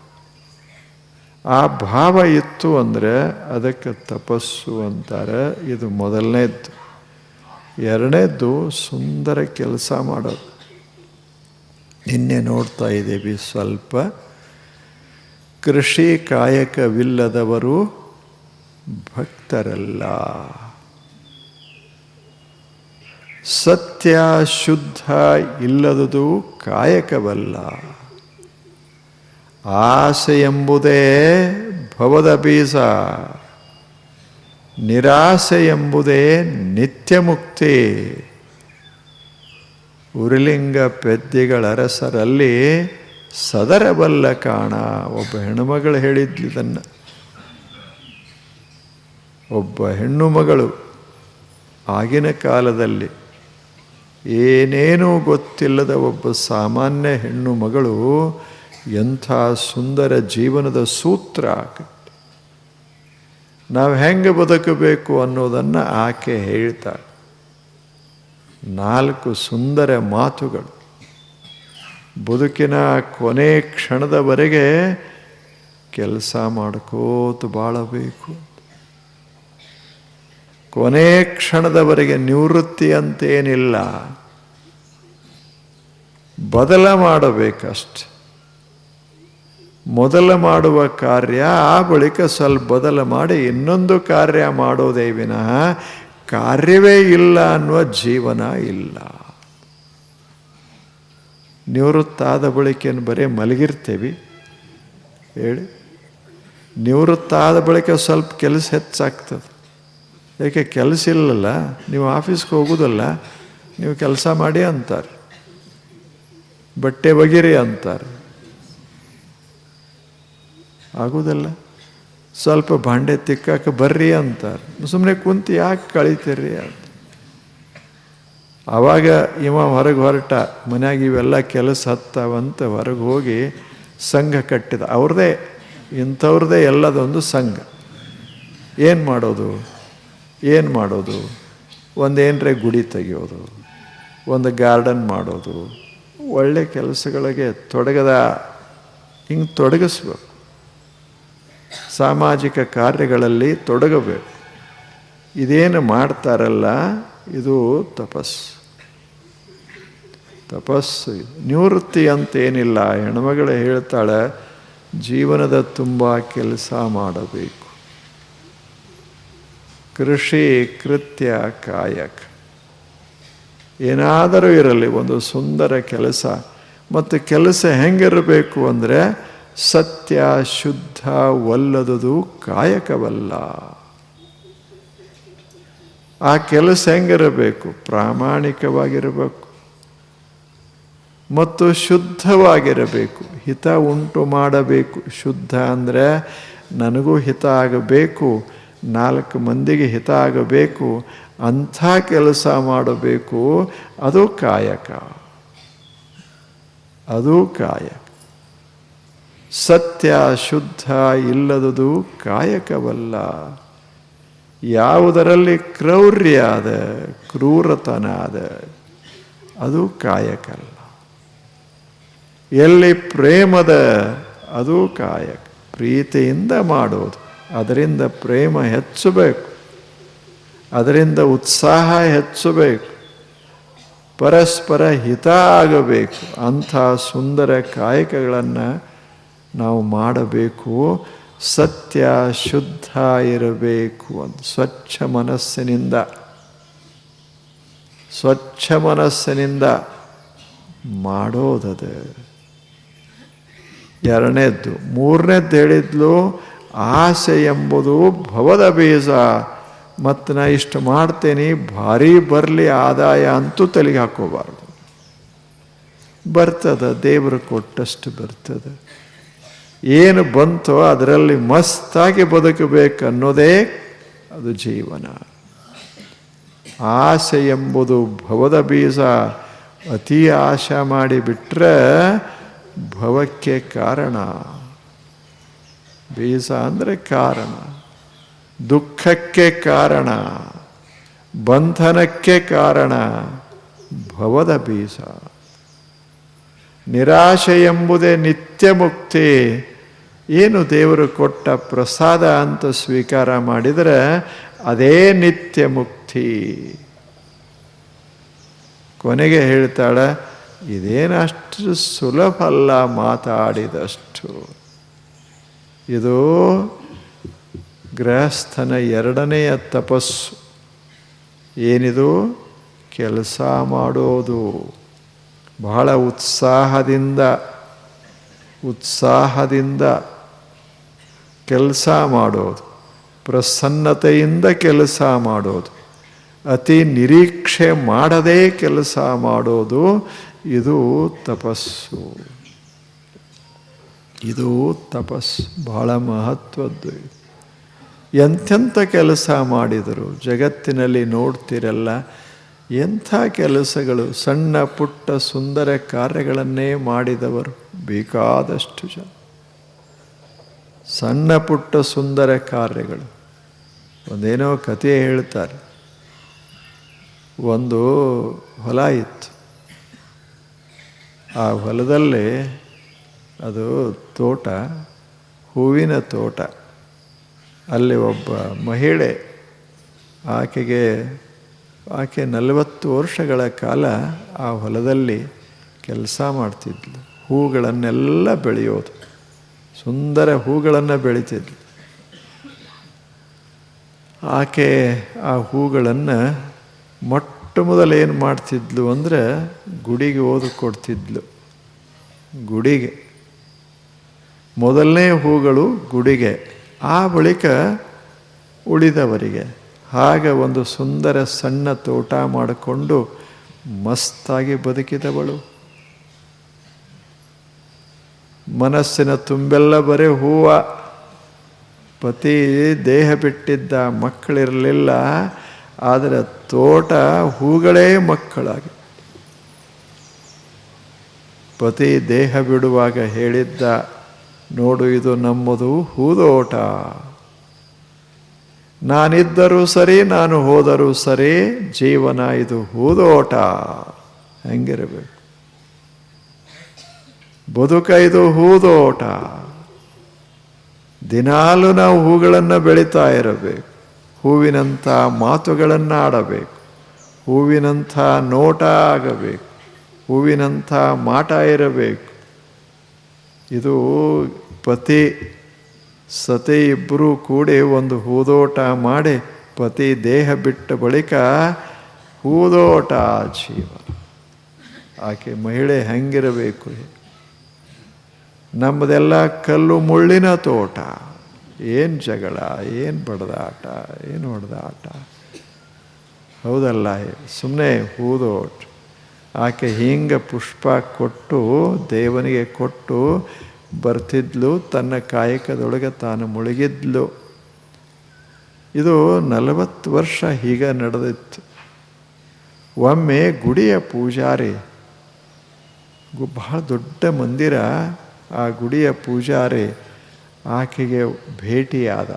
ಆ ಭಾವ ಇತ್ತು ಅಂದರೆ ಅದಕ್ಕೆ ತಪಸ್ಸು ಅಂತಾರೆ. ಇದು ಮೊದಲನೇದ್ದು. ಎರಡನೇದ್ದು ಸುಂದರ ಕೆಲಸ ಮಾಡೋದು. ನಿನ್ನೆ ನೋಡ್ತಾ ಇದ್ದೀವಿ ಸ್ವಲ್ಪ. ಕೃಷಿ ಕಾಯಕವಿಲ್ಲದವರು ಭಕ್ತರಲ್ಲ. ಸತ್ಯ ಶುದ್ಧ ಇಲ್ಲದುದು ಕಾಯಕವಲ್ಲ. ಆಸೆ ಎಂಬುದೇ ಭವದ ಬೀಜ, ನಿರಾಸೆ ಎಂಬುದೇ ನಿತ್ಯ ಮುಕ್ತಿ. ಉರಿಲಿಂಗ ಪೆದ್ದಿಗಳರಸರಲ್ಲಿ ಸದರಬಲ್ಲ ಕಾಣ. ಒಬ್ಬ ಹೆಣ್ಣುಮಗಳು ಹೇಳಿದ್ಲು ಇದನ್ನು. ಒಬ್ಬ ಹೆಣ್ಣು ಮಗಳು ಆಗಿನ ಕಾಲದಲ್ಲಿ ಏನೇನೂ ಗೊತ್ತಿಲ್ಲದ ಒಬ್ಬ ಸಾಮಾನ್ಯ ಹೆಣ್ಣು ಮಗಳು ಎಂಥ ಸುಂದರ ಜೀವನದ ಸೂತ್ರ. ನಾವು ಹೆಂಗೆ ಬದುಕಬೇಕು ಅನ್ನೋದನ್ನು ಆಕೆ ಹೇಳ್ತಾಳೆ. 4 ಸುಂದರ ಮಾತುಗಳು. ಬದುಕಿನ ಕೊನೆ ಕ್ಷಣದವರೆಗೆ ಕೆಲಸ ಮಾಡ್ಕೋತ ಬಾಳಬೇಕು. ಕೊನೆ ಕ್ಷಣದವರೆಗೆ ನಿವೃತ್ತಿ ಅಂತೇನಿಲ್ಲ, ಬದಲ ಮಾಡಬೇಕಷ್ಟೆ. ಮೊದಲ ಮಾಡುವ ಕಾರ್ಯ ಆ ಬಳಿಕ ಸ್ವಲ್ಪ ಬದಲ ಮಾಡಿ ಇನ್ನೊಂದು ಕಾರ್ಯ ಮಾಡೋದೇ ವಿನಃ ಕಾರ್ಯವೇ ಇಲ್ಲ ಅನ್ನುವ ಜೀವನ ಇಲ್ಲ. ನಿವೃತ್ತಾದ ಬಳಿಕೇನು ಬರೀ ಮಲಗಿರ್ತೇವೆ ಹೇಳಿ. ನಿವೃತ್ತಾದ ಬಳಿಕ ಸ್ವಲ್ಪ ಕೆಲಸ ಹೆಚ್ಚಾಗ್ತದೆ. ಯಾಕೆ ಕೆಲಸ ಇಲ್ಲಲ್ಲ, ನೀವು ಆಫೀಸ್ಗೆ ಹೋಗೋದಲ್ಲ, ನೀವು ಕೆಲಸ ಮಾಡಿ ಅಂತಾರೆ, ಬಟ್ಟೆ ಒಗಿರಿ ಅಂತಾರೆ. ಆಗೋದಲ್ಲ. ಸ್ವಲ್ಪ ಭಾಂಡೆ ತಿಕ್ಕಾಕ ಬರ್ರಿ ಅಂತಾರೆ, ಸುಮ್ಮನೆ ಕುಂತು ಯಾಕೆ ಕಳೀತೀರಿ ಅಂತ. ಆವಾಗ ಇವ ಹೊರಗೆ ಹೊರಟ, ಮನ್ಯಾಗ ಇವೆಲ್ಲ ಕೆಲಸ ಹತ್ತಾವಂತ ಹೊರಗೆ ಹೋಗಿ ಸಂಘ ಕಟ್ಟಿದ. ಅವ್ರದ್ದೇ ಇಂಥವ್ರದ್ದೇ ಎಲ್ಲದೊಂದು ಸಂಘ. ಏನು ಮಾಡೋದು ಒಂದೇನರೆ ಗುಡಿ ತೆಗೆಯೋದು, ಒಂದು ಗಾರ್ಡನ್ ಮಾಡೋದು, ಒಳ್ಳೆ ಕೆಲಸಗಳಿಗೆ ಹಿಂಗೆ ತೊಡಗಿಸ್ಬೇಕು. ಸಾಮಾಜಿಕ ಕಾರ್ಯಗಳಲ್ಲಿ ತೊಡಗಬೇಕು. ಇದೇನು ಮಾಡ್ತಾರಲ್ಲ ಇದು ತಪಸ್ಸು. ನಿವೃತ್ತಿ ಅಂತೇನಿಲ್ಲ. ಹೆಣ್ಮಗಳು ಹೇಳ್ತಾಳೆ, ಜೀವನದ ತುಂಬ ಕೆಲಸ ಮಾಡಬೇಕು. ಕೃಷಿ ಕೃತ್ಯ ಕಾಯಕ ಏನಾದರೂ ಇರಲಿ, ಒಂದು ಸುಂದರ ಕೆಲಸ. ಮತ್ತು ಕೆಲಸ ಹೆಂಗಿರಬೇಕು ಅಂದರೆ ಸತ್ಯ ಶುದ್ಧ ಒಲ್ಲದುದು ಕಾಯಕವಲ್ಲ. ಆ ಕೆಲಸ ಹೆಂಗಿರಬೇಕು? ಪ್ರಾಮಾಣಿಕವಾಗಿರಬೇಕು ಮತ್ತು ಶುದ್ಧವಾಗಿರಬೇಕು. ಹಿತ ಉಂಟು ಮಾಡಬೇಕು. ಶುದ್ಧ ಅಂದರೆ ನನಗೂ ಹಿತ ಆಗಬೇಕು, 4 ಮಂದಿಗೆ ಹಿತ ಆಗಬೇಕು, ಅಂಥ ಕೆಲಸ ಮಾಡಬೇಕು. ಅದು ಕಾಯಕ. ಸತ್ಯ ಶುದ್ಧ ಇಲ್ಲದುದು ಕಾಯಕವಲ್ಲ. ಯಾವುದರಲ್ಲಿ ಕ್ರೌರ್ಯ ಅದ, ಕ್ರೂರತನ ಅದ, ಅದು ಕಾಯಕಲ್ಲ. ಎಲ್ಲಿ ಪ್ರೇಮದ, ಅದು ಕಾಯಕ. ಪ್ರೀತಿಯಿಂದ ಮಾಡೋದು, ಅದರಿಂದ ಪ್ರೇಮ ಹೆಚ್ಚಬೇಕು, ಅದರಿಂದ ಉತ್ಸಾಹ ಹೆಚ್ಚಬೇಕು, ಪರಸ್ಪರ ಹಿತ ಆಗಬೇಕು. ಅಂಥ ಸುಂದರ ಕಾಯಕಗಳನ್ನು ನಾವು ಮಾಡಬೇಕು. ಸತ್ಯ ಶುದ್ಧ ಇರಬೇಕು. ಅಂತ ಸ್ವಚ್ಛ ಮನಸ್ಸಿನಿಂದ ಮಾಡೋದದು. ಎರಡನೇದ್ದು. ಮೂರನೇದ್ದು ಹೇಳಿದ್ಲು, ಆಸೆ ಎಂಬುದು ಭವದ ಬೀಜ. ಮತ್ತು ನಾ ಇಷ್ಟು ಮಾಡ್ತೇನೆ, ಭಾರಿ ಬರಲಿ ಆದಾಯ ಅಂತೂ ತಲೆಗೆ ಹಾಕೋಬಾರ್ದು. ಬರ್ತದೆ, ದೇವರು ಕೊಟ್ಟಷ್ಟು ಬರ್ತದೆ. ಏನು ಬಂತೋ ಅದರಲ್ಲಿ ಮಸ್ತಾಗಿ ಬದುಕಬೇಕು ಅನ್ನೋದೇ ಅದು ಜೀವನ. ಆಸೆ ಎಂಬುದು ಭವದ ಬೀಜ. ಅತಿ ಆಶೆ ಮಾಡಿಬಿಟ್ರೆ ಭವಕ್ಕೆ ಕಾರಣ. ಬೀಜ ಅಂದರೆ ಕಾರಣ, ದುಃಖಕ್ಕೆ ಕಾರಣ, ಬಂಧನಕ್ಕೆ ಕಾರಣ ಭವದ ಬೀಜ. ನಿರಾಶೆ ಎಂಬುದೇ ನಿತ್ಯ ಮುಕ್ತಿ. ಏನು ದೇವರು ಕೊಟ್ಟ ಪ್ರಸಾದ ಅಂತ ಸ್ವೀಕಾರ ಮಾಡಿದರೆ ಅದೇ ನಿತ್ಯ ಮುಕ್ತಿ. ಕೊನೆಗೆ ಹೇಳ್ತಾಳೆ, ಇದೇನಷ್ಟು ಸುಲಭ ಅಲ್ಲ ಮಾತಾಡಿದಷ್ಟು. ಇದು ಗೃಹಸ್ಥನ ಎರಡನೆಯ ತಪಸ್ಸು. ಏನಿದು? ಕೆಲಸ ಮಾಡೋದು. ಬಹಳ ಉತ್ಸಾಹದಿಂದ ಕೆಲಸ ಮಾಡೋದು, ಪ್ರಸನ್ನತೆಯಿಂದ ಕೆಲಸ ಮಾಡೋದು, ಅತಿ ನಿರೀಕ್ಷೆ ಮಾಡದೇ ಕೆಲಸ ಮಾಡೋದು. ಇದು ತಪಸ್ಸು. ಇದು ತಪಸ್ಸು ಬಹಳ ಮಹತ್ವದ್ದು. ಎಂಥೆಂಥ ಕೆಲಸ ಮಾಡಿದರು ಜಗತ್ತಿನಲ್ಲಿ ನೋಡ್ತಿರಲ್ಲ. ಎಂಥ ಕೆಲಸಗಳು, ಸಣ್ಣ ಪುಟ್ಟ ಸುಂದರ ಕಾರ್ಯಗಳನ್ನೇ ಮಾಡಿದವರು ಬೇಕಾದಷ್ಟು ಜನ. ಸಣ್ಣ ಪುಟ್ಟ ಸುಂದರ ಕಾರ್ಯಗಳು. ಒಂದೇನೋ ಕಥೆ ಹೇಳ್ತಾರೆ. ಒಂದು ಹೊಲ ಇತ್ತು. ಆ ಹೊಲದಲ್ಲಿ ಅದು ತೋಟ, ಹೂವಿನ ತೋಟ. ಅಲ್ಲಿ ಒಬ್ಬ ಮಹಿಳೆ, ಆಕೆ 40 ವರ್ಷಗಳ ಕಾಲ ಆ ಹೊಲದಲ್ಲಿ ಕೆಲಸ ಮಾಡ್ತಿದ್ಲು. ಹೂಗಳನ್ನೆಲ್ಲ ಬೆಳೆಯೋದು, ಸುಂದರ ಹೂಗಳನ್ನು ಬೆಳೀತಿದ್ಲು. ಆಕೆ ಆ ಹೂಗಳನ್ನು ಮೊಟ್ಟ ಮೊದಲು ಏನು ಮಾಡ್ತಿದ್ಲು ಅಂದರೆ ಗುಡಿಗೆ ಕೊಡ್ತಿದ್ಲು. ಗುಡಿಗೆ ಮೊದಲನೇ ಹೂಗಳು ಗುಡಿಗೆ, ಆ ಬಳಿಕ ಉಳಿದವರಿಗೆ. ಹಾಗೆ ಒಂದು ಸುಂದರ ಸಣ್ಣ ತೋಟ ಮಾಡಿಕೊಂಡು ಮಸ್ತಾಗಿ ಬದುಕಿದವಳು. ಮನಸ್ಸಿನ ತುಂಬೆಲ್ಲ ಬರೀ ಹೂವ. ಪತಿ ದೇಹ ಬಿಟ್ಟಿದ್ದ, ಮಕ್ಕಳಿರಲಿಲ್ಲ. ಆದರೆ ತೋಟ ಹೂಗಳೇ ಮಕ್ಕಳಾಗಿ. ಪತಿ ದೇಹ ಬಿಡುವಾಗ ಹೇಳಿದ್ದ, ನೋಡು ಇದು ನಮ್ಮದು ಹೂದೋಟ. ನಾನಿದ್ದರೂ ಸರಿ, ನಾನು ಹೋದರೂ ಸರಿ, ಜೀವನ ಇದು ಹೂದೋಟ. ಹೆಂಗಿರಬೇಕು ಬದುಕ? ಇದು ಹೂದೋಟ. ದಿನಾಲೂ ನಾವು ಹೂಗಳನ್ನು ಬೆಳೀತಾ ಇರಬೇಕು. ಹೂವಿನಂಥ ಮಾತುಗಳನ್ನು ಆಡಬೇಕು. ಹೂವಿನಂಥ ನೋಟ ಆಗಬೇಕು. ಹೂವಿನಂಥ ಮಾಟ ಇರಬೇಕು. ಇದು ಪತಿ ಸತಿ ಇಬ್ಬರೂ ಕೂಡಿ ಒಂದು ಹೂದೋಟ ಮಾಡಿ, ಪತಿ ದೇಹ ಬಿಟ್ಟ ಬಳಿಕ ಹೂದೋಟ ಜೀವನ. ಆಕೆ ಮಹಿಳೆ ಹೆಂಗಿರಬೇಕು? ನಮ್ಮದೆಲ್ಲ ಕಲ್ಲು ಮುಳ್ಳಿನ ತೋಟ. ಏನು ಜಗಳ, ಏನು ಬಡ್ದಾಟ, ಏನು ಹೊಡೆದಾಟ. ಹೌದಲ್ಲ? ಸುಮ್ಮನೆ ಹೂದೋಟ. ಆಕೆ ಹಿಂಗೆ ಪುಷ್ಪ ಕೊಟ್ಟು, ದೇವನಿಗೆ ಕೊಟ್ಟು ಬರ್ತಿದ್ಲು. ತನ್ನ ಕಾಯಕದೊಳಗೆ ತಾನು ಮುಳುಗಿದ್ಲು. ಇದು 40 ವರ್ಷ ಹೀಗೆ ನಡೆದಿತ್ತು. ಒಮ್ಮೆ ಗುಡಿಯ ಪೂಜಾರಿ, ಬಹಳ ದೊಡ್ಡ ಮಂದಿರ, ಆ ಗುಡಿಯ ಪೂಜಾರಿ ಆಕೆಗೆ ಭೇಟಿಯಾದ.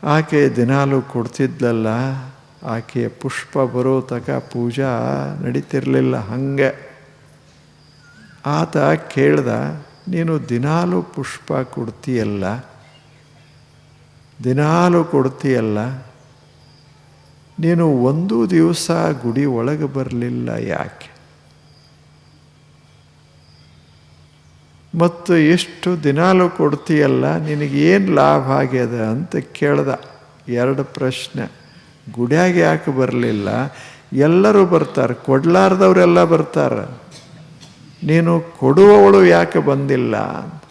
ಆಕೆ ದಿನಾಲೂ ಕೊಡ್ತಿದ್ಲಲ್ಲ, ಆಕೆಯ ಪುಷ್ಪ ಬರೋ ತನಕ ಪೂಜಾ ನಡೀತಿರಲಿಲ್ಲ. ಹಂಗೆ ಆತ ಕೇಳ್ದ, ನೀನು ದಿನಾಲೂ ಪುಷ್ಪ ಕೊಡ್ತೀಯಲ್ಲ, ನೀನು ಒಂದು ದಿವಸ ಗುಡಿ ಒಳಗೆ ಬರಲಿಲ್ಲ ಯಾಕೆ? ಮತ್ತು ಎಷ್ಟು ದಿನಾಲೂ ಕೊಡ್ತೀಯಲ್ಲ, ನಿನಗೇನು ಲಾಭ ಆಗ್ಯದ ಅಂತ ಕೇಳ್ದ. 2 ಪ್ರಶ್ನೆ. ಗುಡಿಯಾಗೆ ಯಾಕೆ ಬರಲಿಲ್ಲ? ಎಲ್ಲರೂ ಬರ್ತಾರೆ, ಕೊಡ್ಲಾರ್ದವರೆಲ್ಲ ಬರ್ತಾರೆ, ನೀನು ಕೊಡುವವಳು ಯಾಕೆ ಬಂದಿಲ್ಲ ಅಂತ.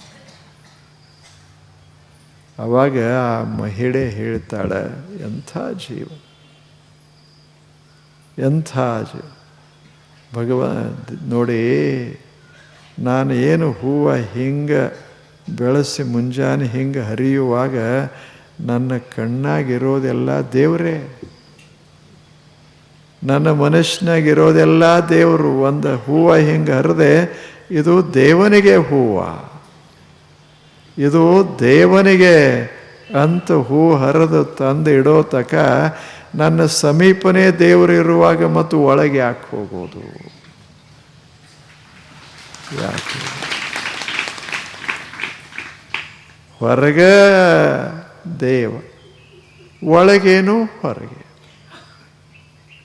ಅವಾಗ ಆ ಮಹಿಳೆ ಹೇಳ್ತಾಳೆ, ಎಂಥ ಜೀವ, ಎಂಥ ಜೀವ. ನೋಡಿ, ನಾನು ಏನು ಹೂವು ಹಿಂಗೆ ಬೆಳೆಸಿ ಮುಂಜಾನೆ ಹಿಂಗೆ ಹರಿಯುವಾಗ ನನ್ನ ಕಣ್ಣಾಗಿರೋದೆಲ್ಲ ದೇವರೇ, ನನ್ನ ಮನಸ್ಸಿನಾಗಿರೋದೆಲ್ಲ ದೇವರು. ಒಂದು ಹೂವು ಹಿಂಗೆ ಹರಿದೆ, ಇದು ದೇವನಿಗೆ ಹೂವು, ಇದು ದೇವನಿಗೆ ಅಂತ ಹೂ ಹರಿದು ತಂದು ಇಡೋ ತಕ ನನ್ನ ಸಮೀಪನೇ ದೇವರು ಇರುವಾಗ ಮತ್ತು ಒಳಗೆ ಯಾಕೆ ಹೋಗೋದು? ಯಾಕೆ? ಹೊರಗ ದೇವ, ಒಳಗೇನು ಹೊರಗೆ.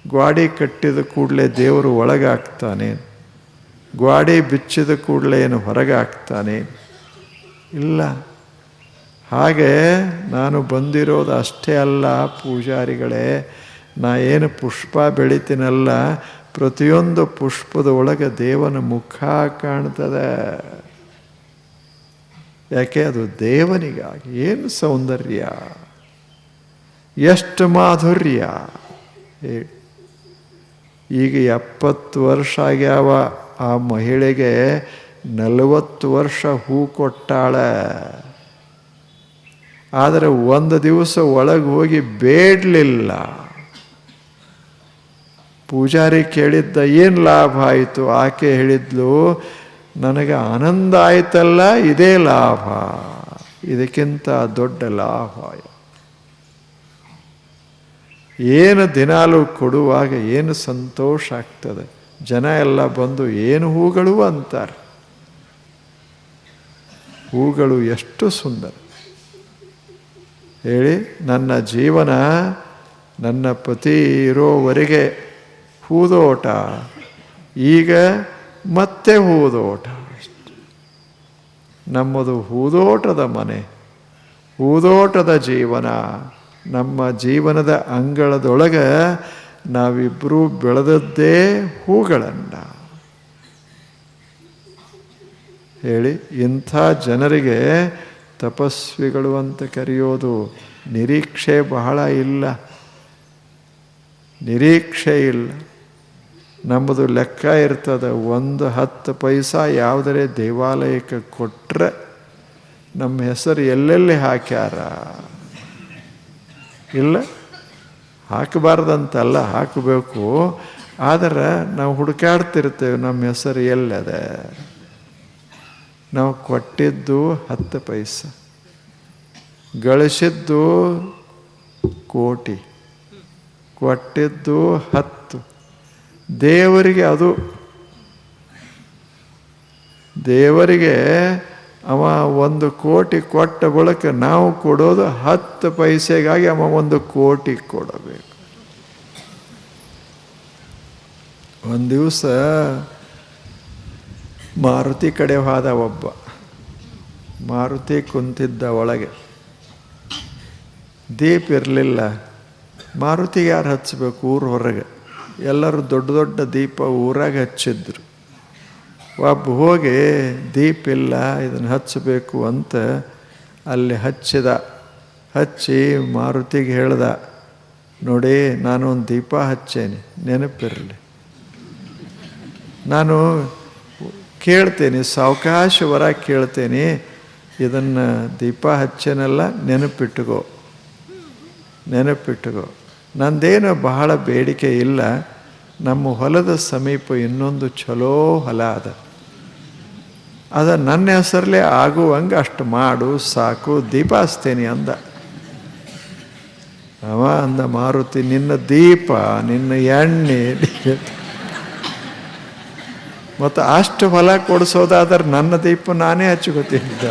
ಗ್ವಾಡಿ ಕಟ್ಟಿದ ಕೂಡಲೇ ದೇವರು ಒಳಗಾಗ್ತಾನೆ, ಗ್ವಾಡಿ ಬಿಚ್ಚಿದ ಕೂಡಲೇ ಏನು ಹೊರಗಾಗ್ತಾನೆ? ಇಲ್ಲ. ಹಾಗೆ ನಾನು ಬಂದಿರೋದು ಅಷ್ಟೇ ಅಲ್ಲ ಪೂಜಾರಿಗಳೇ, ನಾ ಏನು ಪುಷ್ಪ ಬೆಳಿತೀನಲ್ಲ, ಪ್ರತಿಯೊಂದು ಪುಷ್ಪದ ಒಳಗೆ ದೇವನ ಮುಖ ಕಾಣ್ತದೆ. ಯಾಕೆ? ಅದು ದೇವನಿಗಾಗಿ. ಏನು ಸೌಂದರ್ಯ, ಎಷ್ಟು ಮಾಧುರ್ಯ. ಈಗ 70 ವರ್ಷ ಆಗ್ಯಾವ ಆ ಮಹಿಳೆಗೆ, 40 ವರ್ಷ ಹೂ ಕೊಟ್ಟಾಳ. ಆದರೆ ಒಂದು ದಿವಸ ಒಳಗೆ ಹೋಗಿ ಬೇಡಲಿಲ್ಲ. ಪೂಜಾರಿ ಕೇಳಿದ್ದ, ಏನು ಲಾಭ ಆಯಿತು? ಆಕೆ ಹೇಳಿದ್ಲು, ನನಗೆ ಆನಂದ ಆಯ್ತಲ್ಲ, ಇದೇ ಲಾಭ, ಇದಕ್ಕಿಂತ ದೊಡ್ಡ ಲಾಭ. ಏನು ದಿನಾಲು ಕೊಡುವಾಗ ಏನು ಸಂತೋಷ ಆಗ್ತದೆ. ಜನ ಎಲ್ಲ ಬಂದು ಏನು ಹೂಗಳು ಅಂತಾರೆ. ಹೂಗಳು ಎಷ್ಟು ಸುಂದರ ಹೇಳಿ. ನನ್ನ ಜೀವನ ನನ್ನ ಪತಿ ಇರೋವರೆಗೆ ಹೂದೋಟ, ಈಗ ಮತ್ತೆ ಹೂದೋಟ. ನಮ್ಮದು ಹೂದೋಟದ ಮನೆ, ಹೂದೋಟದ ಜೀವನ. ನಮ್ಮ ಜೀವನದ ಅಂಗಳದೊಳಗೆ ನಾವಿಬ್ಬರೂ ಬೆಳೆದದ್ದೇ ಹೂಗಳನ್ನು ಹೇಳಿ. ಇಂಥ ಜನರಿಗೆ ತಪಸ್ವಿಗಳು ಅಂತ ಕರೆಯೋದು. ನಿರೀಕ್ಷೆ ಬಹಳ ಇಲ್ಲ, ನಿರೀಕ್ಷೆ ಇಲ್ಲ. ನಮ್ಮದು ಲೆಕ್ಕ ಇರ್ತದೆ. 10 ಪೈಸಾ ಯಾವುದರೇ ದೇವಾಲಯಕ್ಕೆ ಕೊಟ್ಟರೆ ನಮ್ಮ ಹೆಸರು ಎಲ್ಲೆಲ್ಲಿ ಹಾಕ್ಯಾರ? ಇಲ್ಲ, ಹಾಕಬಾರ್ದಂತಲ್ಲ, ಹಾಕಬೇಕು. ಆದರೆ ನಾವು ಹುಡುಕಾಡ್ತಿರ್ತೇವೆ ನಮ್ಮ ಹೆಸರು ಎಲ್ಲದೆ. ನಾವು ಕೊಟ್ಟಿದ್ದು 10 ಪೈಸೆ, ಗಳಿಸಿದ್ದು ಕೋಟಿ, ಕೊಟ್ಟಿದ್ದು 10. ದೇವರಿಗೆ ಅದು, ದೇವರಿಗೆ ಅವ 1 ಕೋಟಿ ಕೊಟ್ಟ ಬಳಿಕ ನಾವು ಕೊಡೋದು 10 ಪೈಸೆಗಾಗಿ ಅವ 1 ಕೋಟಿ ಕೊಡಬೇಕು. ಒಂದು ದಿವಸ ಮಾರುತಿ ಕಡೆ ಹೋದ ಒಬ್ಬ. ಮಾರುತಿ ಕುಂತಿದ್ದ ಒಳಗೆ, ದೀಪ ಇರಲಿಲ್ಲ. ಮಾರುತಿಗೆ ಯಾರು ಹಚ್ಚಬೇಕು? ಊರು ಹೊರಗೆ ಎಲ್ಲರೂ ದೊಡ್ಡ ದೊಡ್ಡ ದೀಪ ಊರಾಗ ಹಚ್ಚಿದ್ರು. ಒಬ್ಬ ಹೋಗಿ ದೀಪ ಇಲ್ಲ, ಇದನ್ನು ಹಚ್ಚಬೇಕು ಅಂತ ಅಲ್ಲಿ ಹಚ್ಚಿದ. ಹಚ್ಚಿ ಮಾರುತಿಗೆ ಹೇಳ್ದ, ನೋಡಿ ನಾನೊಂದು ದೀಪ ಹಚ್ಚೇನೆ, ನೆನಪಿರಲಿ. ನಾನು ಕೇಳ್ತೇನೆ, ಸಾವಕಾಶವರ ಕೇಳ್ತೇನೆ, ಇದನ್ನು ದೀಪ ಹಚ್ಚೇನಲ್ಲ, ನೆನಪಿಟ್ಟುಕೋ, ನೆನಪಿಟ್ಟುಕೋ. ನಂದೇನು ಬಹಳ ಬೇಡಿಕೆ ಇಲ್ಲ. ನಮ್ಮ ಹೊಲದ ಸಮೀಪ ಇನ್ನೊಂದು ಚಲೋ ಹೊಲ ಅದ ನನ್ನ ಹೆಸರಲ್ಲೇ ಆಗುವಂಗೆ ಅಷ್ಟು ಮಾಡು, ಸಾಕು, ದೀಪ ಹಚ್ತೇನೆ ಅಂದ. ಅವ ಅಂದ ಮಾರುತಿ, ನಿನ್ನ ದೀಪ, ನಿನ್ನ ಎಣ್ಣೆ ಮತ್ತು ಅಷ್ಟು ಹೊಲ ಕೊಡಿಸೋದಾದ್ರೆ ನನ್ನ ದೀಪ ನಾನೇ ಹಚ್ಕೋತಿದ್ದ.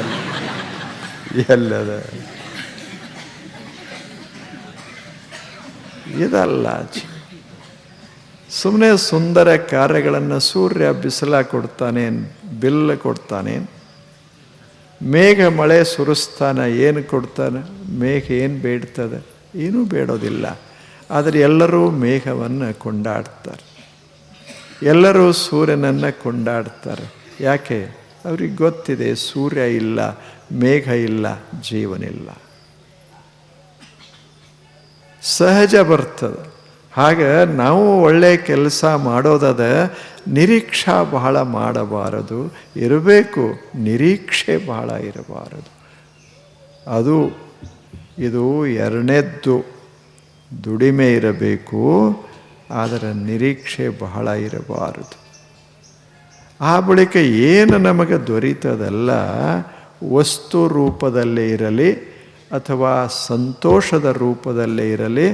ಎಲ್ಲದ ಇದಲ್ಲ. ಸುಮ್ಮನೆ ಸುಂದರ ಕಾರ್ಯಗಳನ್ನು ಸೂರ್ಯ ಬಿಸಿಲ ಕೊಡ್ತಾನೆ, ಬಿಲ್ಲ ಕೊಡ್ತಾನೆ, ಮೇಘ ಮಳೆ ಸುರಿಸ್ತಾನೆ, ಏನು ಕೊಡ್ತಾನೆ? ಮೇಘ ಏನು ಬೇಡ್ತದೆ? ಏನೂ ಬೇಡೋದಿಲ್ಲ. ಆದರೆ ಎಲ್ಲರೂ ಮೇಘವನ್ನು ಕೊಂಡಾಡ್ತಾರೆ, ಎಲ್ಲರೂ ಸೂರ್ಯನನ್ನು ಕೊಂಡಾಡ್ತಾರೆ. ಯಾಕೆ? ಅವ್ರಿಗೆ ಗೊತ್ತಿದೆ, ಸೂರ್ಯ ಇಲ್ಲ, ಮೇಘ ಇಲ್ಲ, ಜೀವನಿಲ್ಲ. ಸಹಜ ಬರ್ತದೆ. ಹಾಗೆ ನಾವು ಒಳ್ಳೆಯ ಕೆಲಸ ಮಾಡೋದದ ನಿರೀಕ್ಷಾ ಬಹಳ ಮಾಡಬಾರದು, ಇರಬೇಕು, ನಿರೀಕ್ಷೆ ಬಹಳ ಇರಬಾರದು. ಅದು ಇದು ಎರಡನೇದ್ದು. ದುಡಿಮೆ ಇರಬೇಕು, ಆದರೆ ನಿರೀಕ್ಷೆ ಬಹಳ ಇರಬಾರದು. ಆ ಬಳಿಕ ಏನು ನಮಗೆ ದೊರೀತದಲ್ಲ, ವಸ್ತು ರೂಪದಲ್ಲೇ ಇರಲಿ ಅಥವಾ ಸಂತೋಷದ ರೂಪದಲ್ಲೇ ಇರಲಿ,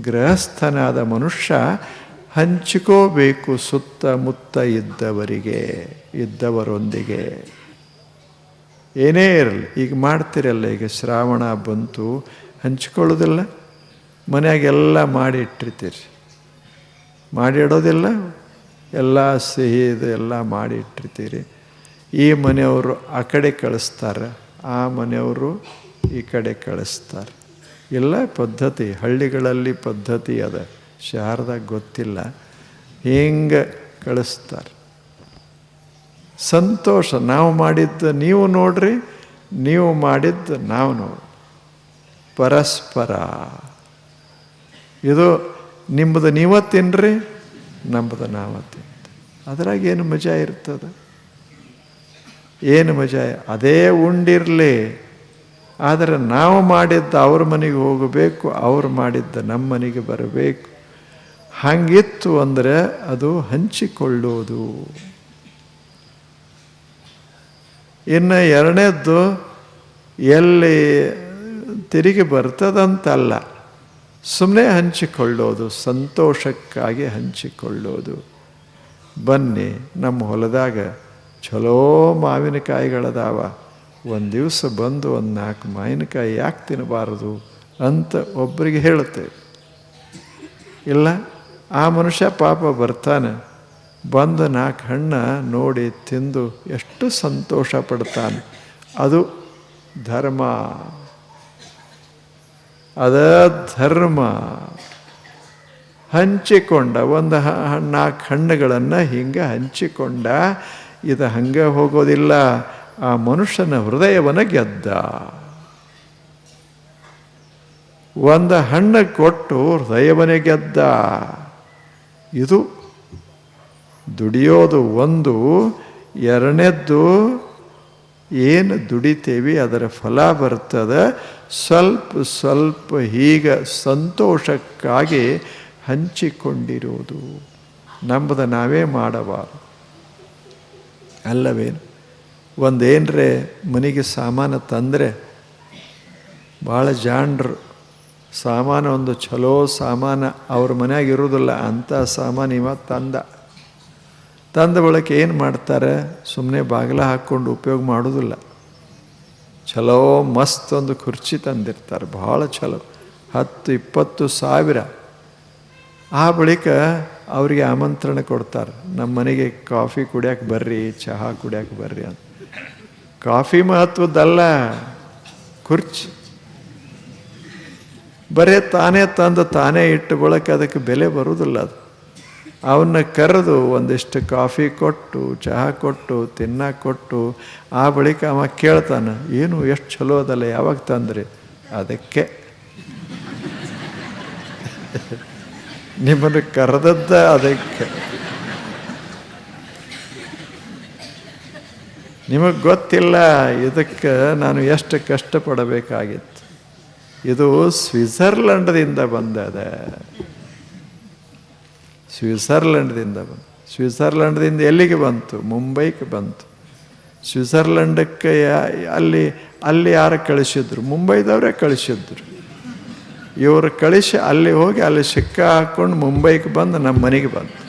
ಗೃಹಸ್ಥನಾದ ಮನುಷ್ಯ ಹಂಚಿಕೋಬೇಕು ಸುತ್ತಮುತ್ತ ಇದ್ದವರೊಂದಿಗೆ. ಏನೇ ಇರಲಿ, ಈಗ ಮಾಡ್ತಿರಲ್ಲ, ಈಗ ಶ್ರಾವಣ ಬಂತು, ಹಂಚ್ಕೊಳ್ಳೋದಿಲ್ಲ, ಮನೆಯಾಗೆಲ್ಲ ಮಾಡಿ ಇಟ್ಟಿರ್ತೀರಿ, ಮಾಡಿ ಇಡೋದಿಲ್ಲ, ಎಲ್ಲ ಸಿಹಿದು ಎಲ್ಲ ಮಾಡಿ ಇಟ್ಟಿರ್ತೀರಿ. ಈ ಮನೆಯವರು ಆ ಕಡೆ ಕಳಿಸ್ತಾರೆ, ಆ ಮನೆಯವರು ಈ ಕಡೆ ಕಳಿಸ್ತಾರೆ. ಎಲ್ಲ ಪದ್ಧತಿ, ಹಳ್ಳಿಗಳಲ್ಲಿ ಪದ್ಧತಿ ಅದ, ಶಹರದಾಗ ಗೊತ್ತಿಲ್ಲ. ಹಿಂಗೆ ಕಳಿಸ್ತಾರೆ. ಸಂತೋಷ. ನಾವು ಮಾಡಿದ್ದು ನೀವು ನೋಡ್ರಿ, ನೀವು ಮಾಡಿದ್ದು ನಾವು ನೋಡ್ರಿ, ಪರಸ್ಪರ. ಇದು ನಿಮ್ಮದು ನೀವ ತಿನ್ನಿರಿ, ನಮ್ಮದು ನಾವ ತಿಂತ. ಅದ್ರಾಗ ಏನು ಮಜಾ ಇರ್ತದೆ? ಏನು ಮಜಾ? ಅದೇ ಉಂಡಿರಲಿ, ಆದರೆ ನಾವು ಮಾಡಿದ್ದು ಅವ್ರ ಮನೆಗೆ ಹೋಗಬೇಕು, ಅವ್ರು ಮಾಡಿದ್ದು ನಮ್ಮ ಮನೆಗೆ ಬರಬೇಕು. ಹಾಗಿತ್ತು ಅಂದರೆ ಅದು ಹಂಚಿಕೊಳ್ಳೋದು. ಇನ್ನು ಎರಡನೇದ್ದು, ಎಲ್ಲಿ ತಿರುಗಿ ಬರ್ತದಂತಲ್ಲ, ಸುಮ್ಮನೆ ಹಂಚಿಕೊಳ್ಳೋದು, ಸಂತೋಷಕ್ಕಾಗಿ ಹಂಚಿಕೊಳ್ಳೋದು. ಬನ್ನಿ, ನಮ್ಮ ಹೊಲದಾಗ ಚಲೋ ಮಾವಿನಕಾಯಿಗಳದಾವ, ಒಂದು ದಿವಸ ಬಂದು ಒಂದು 4 ಮಾವಿನಕಾಯಿ ಯಾಕೆ ತಿನ್ನಬಾರದು ಅಂತ ಒಬ್ಬರಿಗೆ ಹೇಳುತ್ತೇವೆ. ಇಲ್ಲ, ಆ ಮನುಷ್ಯ ಪಾಪ ಬರ್ತಾನೆ, ಬಂದು 4 ಹಣ್ಣು ನೋಡಿ ತಿಂದು ಎಷ್ಟು ಸಂತೋಷ ಪಡ್ತಾನೆ. ಅದು ಧರ್ಮ, ಅದ ಧರ್ಮ. ಹಂಚಿಕೊಂಡ ಒಂದು 4 ಹಣ್ಣುಗಳನ್ನು ಹಿಂಗೆ ಹಂಚಿಕೊಂಡ. ಇದು ಹಂಗೆ ಹೋಗೋದಿಲ್ಲ, ಆ ಮನುಷ್ಯನ ಹೃದಯವನ್ನು ಗೆದ್ದ. ಒಂದು ಹಣ್ಣು ಕೊಟ್ಟು ಹೃದಯವನ್ನೇ ಗೆದ್ದ. ಇದು ದುಡಿಯೋದು ಒಂದು. ಎರಡನೇದ್ದು, ಏನು ದುಡಿತೇವಿ ಅದರ ಫಲ ಬರ್ತದೆ. ಸ್ವಲ್ಪ ಸ್ವಲ್ಪ ಹೀಗೆ ಸಂತೋಷಕ್ಕಾಗಿ ಹಂಚಿಕೊಂಡಿರುವುದು. ನಮ್ಮದು ನಾವೇ ಮಾಡಬಾರದು, ಅಲ್ಲವೇನು? ಒಂದೇನ್ರೆ ಮನೆಗೆ ಸಾಮಾನು ತಂದರೆ, ಭಾಳ ಜಾಣರು ಸಾಮಾನು, ಒಂದು ಚಲೋ ಸಾಮಾನು ಅವ್ರ ಮನ್ಯಾಗ ಇರೋದಿಲ್ಲ, ಅಂಥ ಸಾಮಾನು ಇವ ತಂದ ಬಳಿಕ ಏನು ಮಾಡ್ತಾರೆ? ಸುಮ್ಮನೆ ಬಾಗಿಲ ಹಾಕ್ಕೊಂಡು ಉಪಯೋಗ ಮಾಡೋದಿಲ್ಲ. ಚಲೋ ಮಸ್ತ್ ಒಂದು ಕುರ್ಚಿ ತಂದಿರ್ತಾರೆ, ಭಾಳ ಚಲೋ, 10-20 ಸಾವಿರ. ಆ ಬಳಿಕ ಅವರಿಗೆ ಆಮಂತ್ರಣ ಕೊಡ್ತಾರೆ, ನಮ್ಮ ಮನೆಗೆ ಕಾಫಿ ಕುಡಿಯೋಕೆ ಬರ್ರಿ, ಚಹಾ ಕುಡಿಯೋಕೆ ಬರ್ರಿ ಅಂತ. ಕಾಫಿ ಮಹತ್ವದ್ದಲ್ಲ, ಕುರ್ಚಿ. ಬರೇ ತಾನೇ ತಂದು ತಾನೇ ಇಟ್ಟು ಬಳಕ ಅದಕ್ಕೆ ಬೆಲೆ ಬರುವುದಿಲ್ಲ. ಅದು ಅವನ್ನ ಕರೆದು ಒಂದಿಷ್ಟು ಕಾಫಿ ಕೊಟ್ಟು, ಚಹಾ ಕೊಟ್ಟು, ತಿನ್ನಕ್ಕೆ ಕೊಟ್ಟು, ಆ ಬಳಿಕ ಅವ ಕೇಳ್ತಾನೆ, ಏನು ಎಷ್ಟು ಚಲೋ ಅದಲ್ಲ, ಯಾವಾಗ ತಂದ್ರಿ? ಅದಕ್ಕೆ ನಿಮ್ಮನ್ನು ಕರೆದದ್ದ ಅದಕ್ಕೆ. ನಿಮಗೆ ಗೊತ್ತಿಲ್ಲ ಇದಕ್ಕೆ ನಾನು ಎಷ್ಟು ಕಷ್ಟಪಡಬೇಕಾಗಿತ್ತು. ಇದು ಸ್ವಿಟ್ಜರ್ಲೆಂಡ್ದಿಂದ ಬಂದದ, ಸ್ವಿಟ್ಜರ್ಲೆಂಡ್ದಿಂದ ಬಂತು. ಸ್ವಿಟ್ಜರ್ಲೆಂಡ್ದಿಂದ ಎಲ್ಲಿಗೆ ಬಂತು? ಮುಂಬೈಗೆ ಬಂತು. ಸ್ವಿಟ್ಜರ್ಲೆಂಡಕ್ಕೆ ಅಲ್ಲಿ ಯಾರು ಕಳಿಸಿದ್ರು? ಮುಂಬೈದವರೇ ಕಳಿಸಿದ್ರು. ಇವರು ಕಳಿಸಿ ಅಲ್ಲಿ ಹೋಗಿ ಅಲ್ಲಿ ಸಿಕ್ಕ ಹಾಕ್ಕೊಂಡು ಮುಂಬೈಗೆ ಬಂದು ನಮ್ಮ ಮನೆಗೆ ಬಂತು.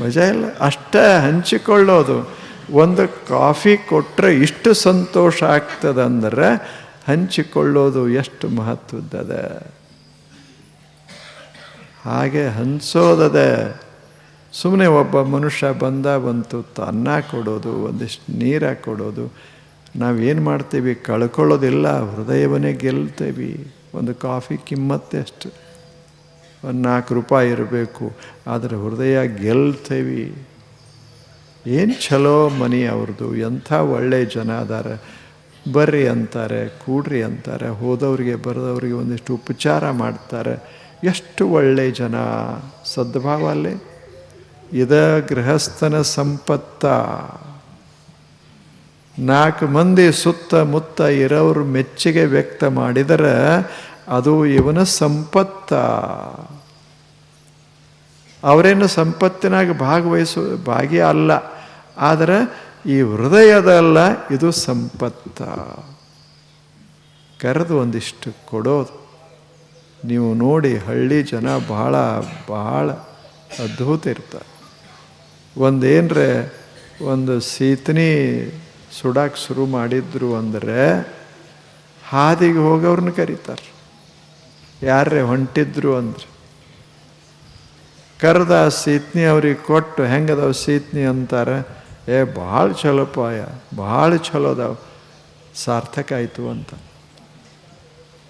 ಮಜಾ ಇಲ್ಲ? ಅಷ್ಟೇ ಹಂಚಿಕೊಳ್ಳೋದು. ಒಂದು ಕಾಫಿ ಕೊಟ್ಟರೆ ಇಷ್ಟು ಸಂತೋಷ ಆಗ್ತದಂದ್ರೆ ಹಂಚಿಕೊಳ್ಳೋದು ಎಷ್ಟು ಮಹತ್ವದ್ದದ. ಹಾಗೆ ಹಂಚೋದದೆ. ಸುಮ್ಮನೆ ಒಬ್ಬ ಮನುಷ್ಯ ಬಂತು ಅನ್ನ ಕೊಡೋದು, ಒಂದಿಷ್ಟು ನೀರು ಕೊಡೋದು. ನಾವೇನು ಮಾಡ್ತೀವಿ? ಕಳ್ಕೊಳ್ಳೋದಿಲ್ಲ, ಹೃದಯವನ್ನೇ ಗೆಲ್ತೇವೆ. ಒಂದು ಕಾಫಿ ಕಿಮ್ಮತ್ತೆ ಅಷ್ಟು, ಒಂದು 4 ರೂಪಾಯಿ ಇರಬೇಕು, ಆದರೆ ಹೃದಯ ಗೆಲ್ತೇವೆ. ಏನು ಚಲೋ ಮನೆ ಅವ್ರದ್ದು, ಎಂಥ ಒಳ್ಳೆಯ ಜನ ಅದಾರ. ಬರ್ರಿ ಅಂತಾರೆ, ಕೂಡ್ರಿ ಅಂತಾರೆ, ಹೋದವ್ರಿಗೆ ಬರೆದವ್ರಿಗೆ ಒಂದಿಷ್ಟು ಉಪಚಾರ ಮಾಡ್ತಾರೆ. ಎಷ್ಟು ಒಳ್ಳೆಯ ಜನ, ಸದ್ಭಾವ ಅಲ್ಲೇ. ಇದ ಗೃಹಸ್ಥನ ಸಂಪತ್ತ. 4 ಮಂದಿ ಸುತ್ತಮುತ್ತ ಇರೋರು ಮೆಚ್ಚುಗೆ ವ್ಯಕ್ತ ಮಾಡಿದರೆ ಅದು ಇವನ ಸಂಪತ್ತ. ಅವರೇನು ಸಂಪತ್ತಿನಾಗ ಭಾಗಿ ಅಲ್ಲ, ಆದರೆ ಈ ಹೃದಯದಲ್ಲ, ಇದು ಸಂಪತ್ತ. ಕರೆದು ಒಂದಿಷ್ಟು ಕೊಡೋದು. ನೀವು ನೋಡಿ, ಹಳ್ಳಿ ಜನ ಬಹಳ ಬಹಳ ಅದ್ಭುತ ಇರ್ತಾರೆ. ಒಂದೇನ್ರೆ ಒಂದು ಸೀತನಿ ಸುಡಾಕ್ ಶುರು ಮಾಡಿದ್ರು ಅಂದರೆ ಹಾದಿಗೆ ಹೋಗೋವ್ರನ್ನ ಕರೀತಾರೆ. ಯಾರೇ ಹೊಂಟಿದ್ರು ಅಂದ್ರೆ ಕರೆದ ಆ ಸೀತ್ನಿ ಅವ್ರಿಗೆ ಕೊಟ್ಟು ಹೆಂಗದಾವ ಸೀತ್ನಿ ಅಂತಾರೆ. ಭಾಳ ಚಲೋಪಾಯ, ಭಾಳ ಚಲೋ ಅದಾವ, ಸಾರ್ಥಕ ಆಯಿತು ಅಂತ.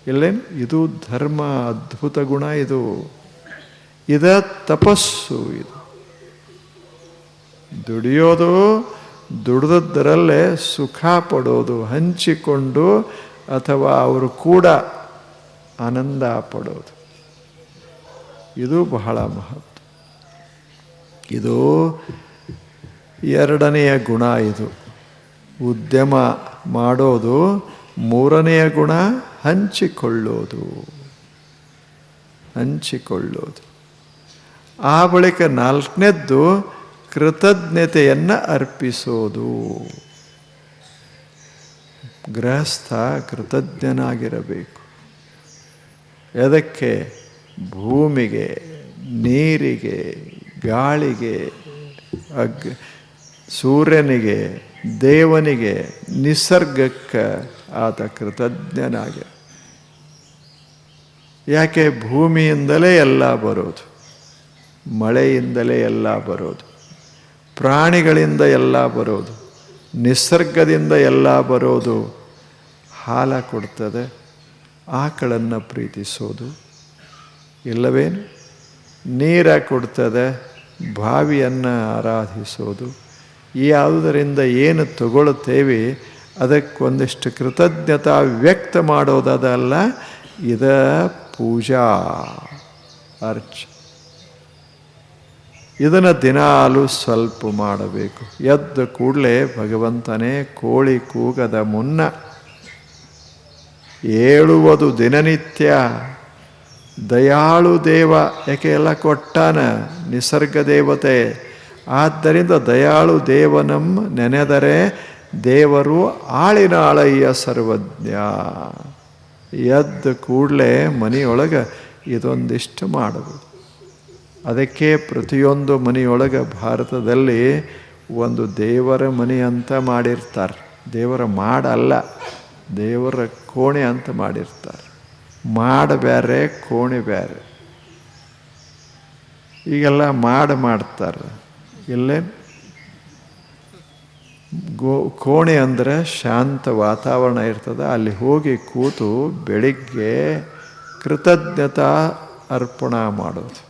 ಇಲ್ಲೇನು ಇದು ಧರ್ಮ, ಅದ್ಭುತ ಗುಣ ಇದು. ಇದ ತಪಸ್ಸು. ಇದು ದುಡಿಯೋದು, ದುಡಿದದ್ದರಲ್ಲೇ ಸುಖ ಪಡೋದು, ಹಂಚಿಕೊಂಡು ಅಥವಾ ಅವರು ಕೂಡ ಆನಂದ ಪಡೋದು, ಇದು ಬಹಳ ಮಹತ್ವ. ಇದು ಎರಡನೆಯ ಗುಣ. ಇದು ಉದ್ಯಮ ಮಾಡೋದು. ಮೂರನೆಯ ಗುಣ ಹಂಚಿಕೊಳ್ಳೋದು. ಆ ಬಳಿಕ ನಾಲ್ಕನೇದ್ದು ಕೃತಜ್ಞತೆಯನ್ನು ಅರ್ಪಿಸೋದು. ಗೃಹಸ್ಥ ಕೃತಜ್ಞನಾಗಿರಬೇಕು. ಎದಕ್ಕೆ? ಭೂಮಿಗೆ, ನೀರಿಗೆ, ಗಾಳಿಗೆ, ಸೂರ್ಯನಿಗೆ, ದೇವನಿಗೆ, ನಿಸರ್ಗಕ್ಕೆ ಆತ ಕೃತಜ್ಞನಾಗಿ. ಯಾಕೆ? ಭೂಮಿಯಿಂದಲೇ ಎಲ್ಲ ಬರೋದು, ಮಳೆಯಿಂದಲೇ ಎಲ್ಲ ಬರೋದು, ಪ್ರಾಣಿಗಳಿಂದ ಎಲ್ಲ ಬರೋದು, ನಿಸರ್ಗದಿಂದ ಎಲ್ಲ ಬರೋದು. ಹಾಲ ಕೊಡ್ತದೆ, ಆಕಳನ್ನು ಪ್ರೀತಿಸೋದು ಇಲ್ಲವೇನು? ನೀರ ಕೊಡ್ತದೆ, ಬಾವಿಯನ್ನು ಆರಾಧಿಸೋದು. ಈ ಯಾವುದರಿಂದ ಏನು ತಗೊಳ್ತೇವೆ ಅದಕ್ಕೊಂದಿಷ್ಟು ಕೃತಜ್ಞತಾ ವ್ಯಕ್ತ ಮಾಡೋದಲ್ಲ. ಇದ ಪೂಜಾ ಅರ್ಚ. ಇದನ್ನು ದಿನಾಲು ಸ್ವಲ್ಪ ಮಾಡಬೇಕು. ಎದ್ದ ಕೂಡಲೇ ಭಗವಂತನೇ ಕೋಳಿ ಕೂಗದ ಮುನ್ನ ಏಳುವುದು ದಿನನಿತ್ಯ. ದಯಾಳು ದೇವ, ಯಾಕೆ ಎಲ್ಲ ಕೊಟ್ಟಾನ, ನಿಸರ್ಗ ದೇವತೆ. ಆದ್ದರಿಂದ ದಯಾಳು ದೇವನಮ್ಮ ನೆನೆದರೆ ದೇವರು ಆಳಿನಾಳಯ್ಯ ಸರ್ವಜ್ಞ. ಎದ್ದ ಕೂಡಲೇ ಮನೆಯೊಳಗೆ ಇದೊಂದಿಷ್ಟು ಮಾಡಬೇಕು. ಅದಕ್ಕೆ ಪ್ರತಿಯೊಂದು ಮನೆಯೊಳಗೆ ಭಾರತದಲ್ಲಿ ಒಂದು ದೇವರ ಮನೆ ಅಂತ ಮಾಡಿರ್ತಾರೆ. ದೇವರ ಮಾಡಲ್ಲ, ದೇವರ ಕೋಣೆ ಅಂತ ಮಾಡಿರ್ತಾರೆ. ಮಾಡ ಬೇರೆ, ಕೋಣೆ ಬೇರೆ. ಈಗೆಲ್ಲ ಮಾಡ್ತಾರೆ. ಇಲ್ಲೇ ಕೋಣೆ ಅಂದರೆ ಶಾಂತ ವಾತಾವರಣ ಇರ್ತದೆ. ಅಲ್ಲಿ ಹೋಗಿ ಕೂತು ಬೆಳಿಗ್ಗೆ ಕೃತಜ್ಞತಾ ಅರ್ಪಣ ಮಾಡೋದು.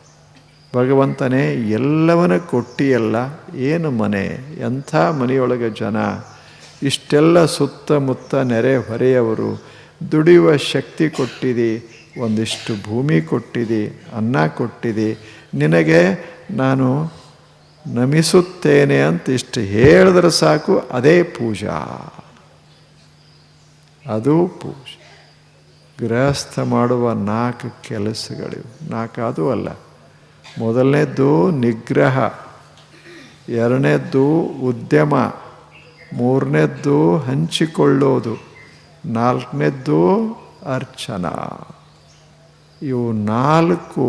ಭಗವಂತನೇ ಎಲ್ಲವನ್ನ ಕೊಟ್ಟಿಯಲ್ಲ, ಏನು ಮನೆ, ಎಂಥ ಮನೆಯೊಳಗೆ ಜನ, ಇಷ್ಟೆಲ್ಲ ಸುತ್ತಮುತ್ತ ನೆರೆ ಹೊರೆಯವರು, ದುಡಿಯುವ ಶಕ್ತಿ ಕೊಟ್ಟಿದೆ, ಒಂದಿಷ್ಟು ಭೂಮಿ ಕೊಟ್ಟಿದೆ, ಅನ್ನ ಕೊಟ್ಟಿದೆ, ನಿನಗೆ ನಾನು ನಮಿಸುತ್ತೇನೆ ಅಂತ ಇಷ್ಟು ಹೇಳಿದ್ರೆ ಸಾಕು, ಅದೇ ಪೂಜಾ. ಅದು ಪೂಜೆ. ಗೃಹಸ್ಥ ಮಾಡುವ 4 ಕೆಲಸಗಳಿವು. 4 ಅದು ಅಲ್ಲ. ಮೊದಲನೇದ್ದು ನಿಗ್ರಹ, ಎರಡನೇದ್ದು ಉದ್ಯಮ, ಮೂರನೇದ್ದು ಹಂಚಿಕೊಳ್ಳೋದು, ನಾಲ್ಕನೇದ್ದು ಅರ್ಚನಾ. ಇವು 4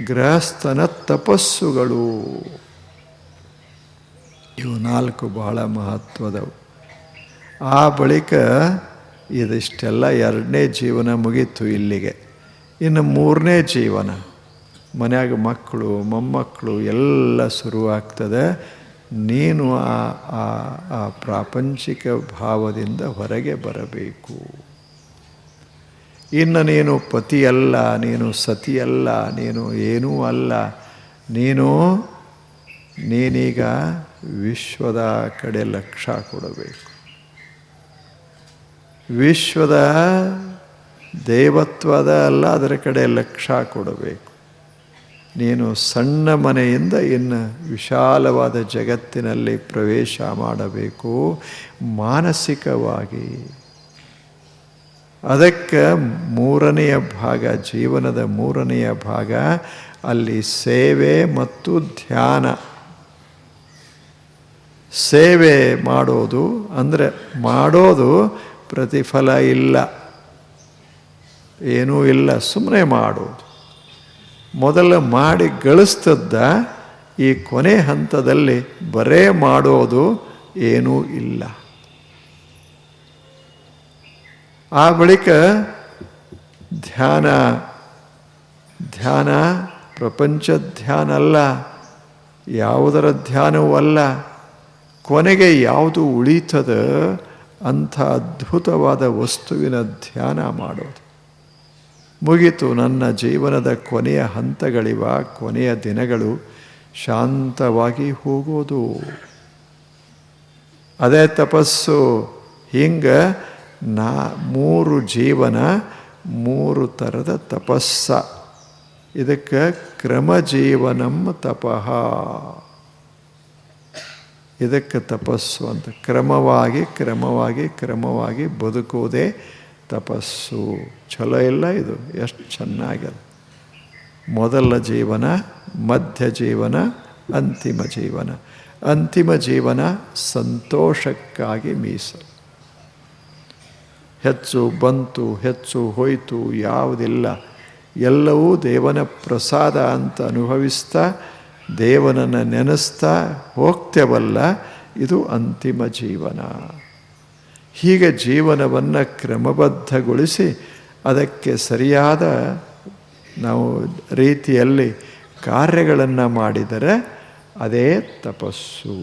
ಗೃಹಸ್ಥನ ತಪಸ್ಸುಗಳು. ಇವು 4 ಬಹಳ ಮಹತ್ವದವು. ಆ ಬಳಿಕ ಇದಿಷ್ಟೆಲ್ಲ 2ನೇ ಜೀವನ ಮುಗೀತು ಇಲ್ಲಿಗೆ. ಇನ್ನು 3ನೇ ಜೀವನ, ಮನ್ಯಾಗ ಮಕ್ಕಳು ಮೊಮ್ಮಕ್ಕಳು ಎಲ್ಲ ಶುರುವಾಗ್ತದೆ. ನೀನು ಆ ಪ್ರಾಪಂಚಿಕ ಭಾವದಿಂದ ಹೊರಗೆ ಬರಬೇಕು. ಇನ್ನು ನೀನು ಪತಿಯಲ್ಲ, ನೀನು ಸತಿಯಲ್ಲ, ನೀನು ಏನೂ ಅಲ್ಲ. ನೀನೀಗ ವಿಶ್ವದ ಕಡೆ ಲಕ್ಷ್ಯ ಕೊಡಬೇಕು. ವಿಶ್ವದ ದೇವತ್ವದ ಅಲ್ಲ, ಅದರ ಕಡೆ ಲಕ್ಷ್ಯ ಕೊಡಬೇಕು. ನೀನು ಸಣ್ಣ ಮನೆಯಿಂದ ಇನ್ನು ವಿಶಾಲವಾದ ಜಗತ್ತಿನಲ್ಲಿ ಪ್ರವೇಶ ಮಾಡಬೇಕು ಮಾನಸಿಕವಾಗಿ. ಅದಕ್ಕೆ 3ನೆಯ ಭಾಗ, ಜೀವನದ 3ನೆಯ ಭಾಗ, ಅಲ್ಲಿ ಸೇವೆ ಮತ್ತು ಧ್ಯಾನ. ಸೇವೆ ಮಾಡೋದು ಅಂದರೆ ಮಾಡೋದು, ಪ್ರತಿಫಲ ಇಲ್ಲ, ಏನೂ ಇಲ್ಲ, ಸುಮ್ಮನೆ ಮಾಡೋದು. ಮೊದಲು ಮಾಡಿ ಗಳಿಸ್ತದ್ದ ಈ ಕೊನೆ ಹಂತದಲ್ಲಿ ಬರೇ ಮಾಡೋದು ಏನೂ ಇಲ್ಲ. ಆ ಬಳಿಕ ಧ್ಯಾನ ಪ್ರಪಂಚ ಧ್ಯಾನ ಅಲ್ಲ, ಯಾವುದರ ಧ್ಯಾನವೂ ಅಲ್ಲ. ಕೊನೆಗೆ ಯಾವುದು ಉಳೀತದ ಅಂಥ ಅದ್ಭುತವಾದ ವಸ್ತುವಿನ ಧ್ಯಾನ ಮಾಡೋದು. ಮುಗಿತು, ನನ್ನ ಜೀವನದ ಕೊನೆಯ ಹಂತಗಳಿವ, ಕೊನೆಯ ದಿನಗಳು ಶಾಂತವಾಗಿ ಹೋಗೋದು. ಅದೇ ತಪಸ್ಸು. ಹಿಂಗೆ 3 ಜೀವನ 3 ಥರದ ತಪಸ್ಸ. ಇದಕ್ಕೆ ಕ್ರಮಜೀವನಂ ತಪಃ, ಇದಕ್ಕೆ ತಪಸ್ಸು ಅಂತ. ಕ್ರಮವಾಗಿ ಬದುಕುವುದೇ ತಪಸ್ಸು. ಚಲೋ ಇಲ್ಲ ಇದು? ಎಷ್ಟು ಚೆನ್ನಾಗಿದೆ. ಮೊದಲ ಜೀವನ, ಮಧ್ಯ ಜೀವನ, ಅಂತಿಮ ಜೀವನ. ಅಂತಿಮ ಜೀವನ ಸಂತೋಷಕ್ಕಾಗಿ ಮೀಸಲು. ಹೆಚ್ಚು ಬಂತು, ಹೆಚ್ಚು ಹೋಯಿತು ಯಾವುದಿಲ್ಲ. ಎಲ್ಲವೂ ದೇವನ ಪ್ರಸಾದ ಅಂತ ಅನುಭವಿಸ್ತಾ, ದೇವನನ್ನು ನೆನೆಸ್ತಾ ಹೋಗ್ತೇವಲ್ಲ, ಇದು ಅಂತಿಮ ಜೀವನ. ಹೀಗೆ ಜೀವನವನ್ನು ಕ್ರಮಬದ್ಧಗೊಳಿಸಿ ಅದಕ್ಕೆ ಸರಿಯಾದ ನಾವು ರೀತಿಯಲ್ಲಿ ಕಾರ್ಯಗಳನ್ನು ಮಾಡಿದರೆ ಅದೇ ತಪಸ್ಸು.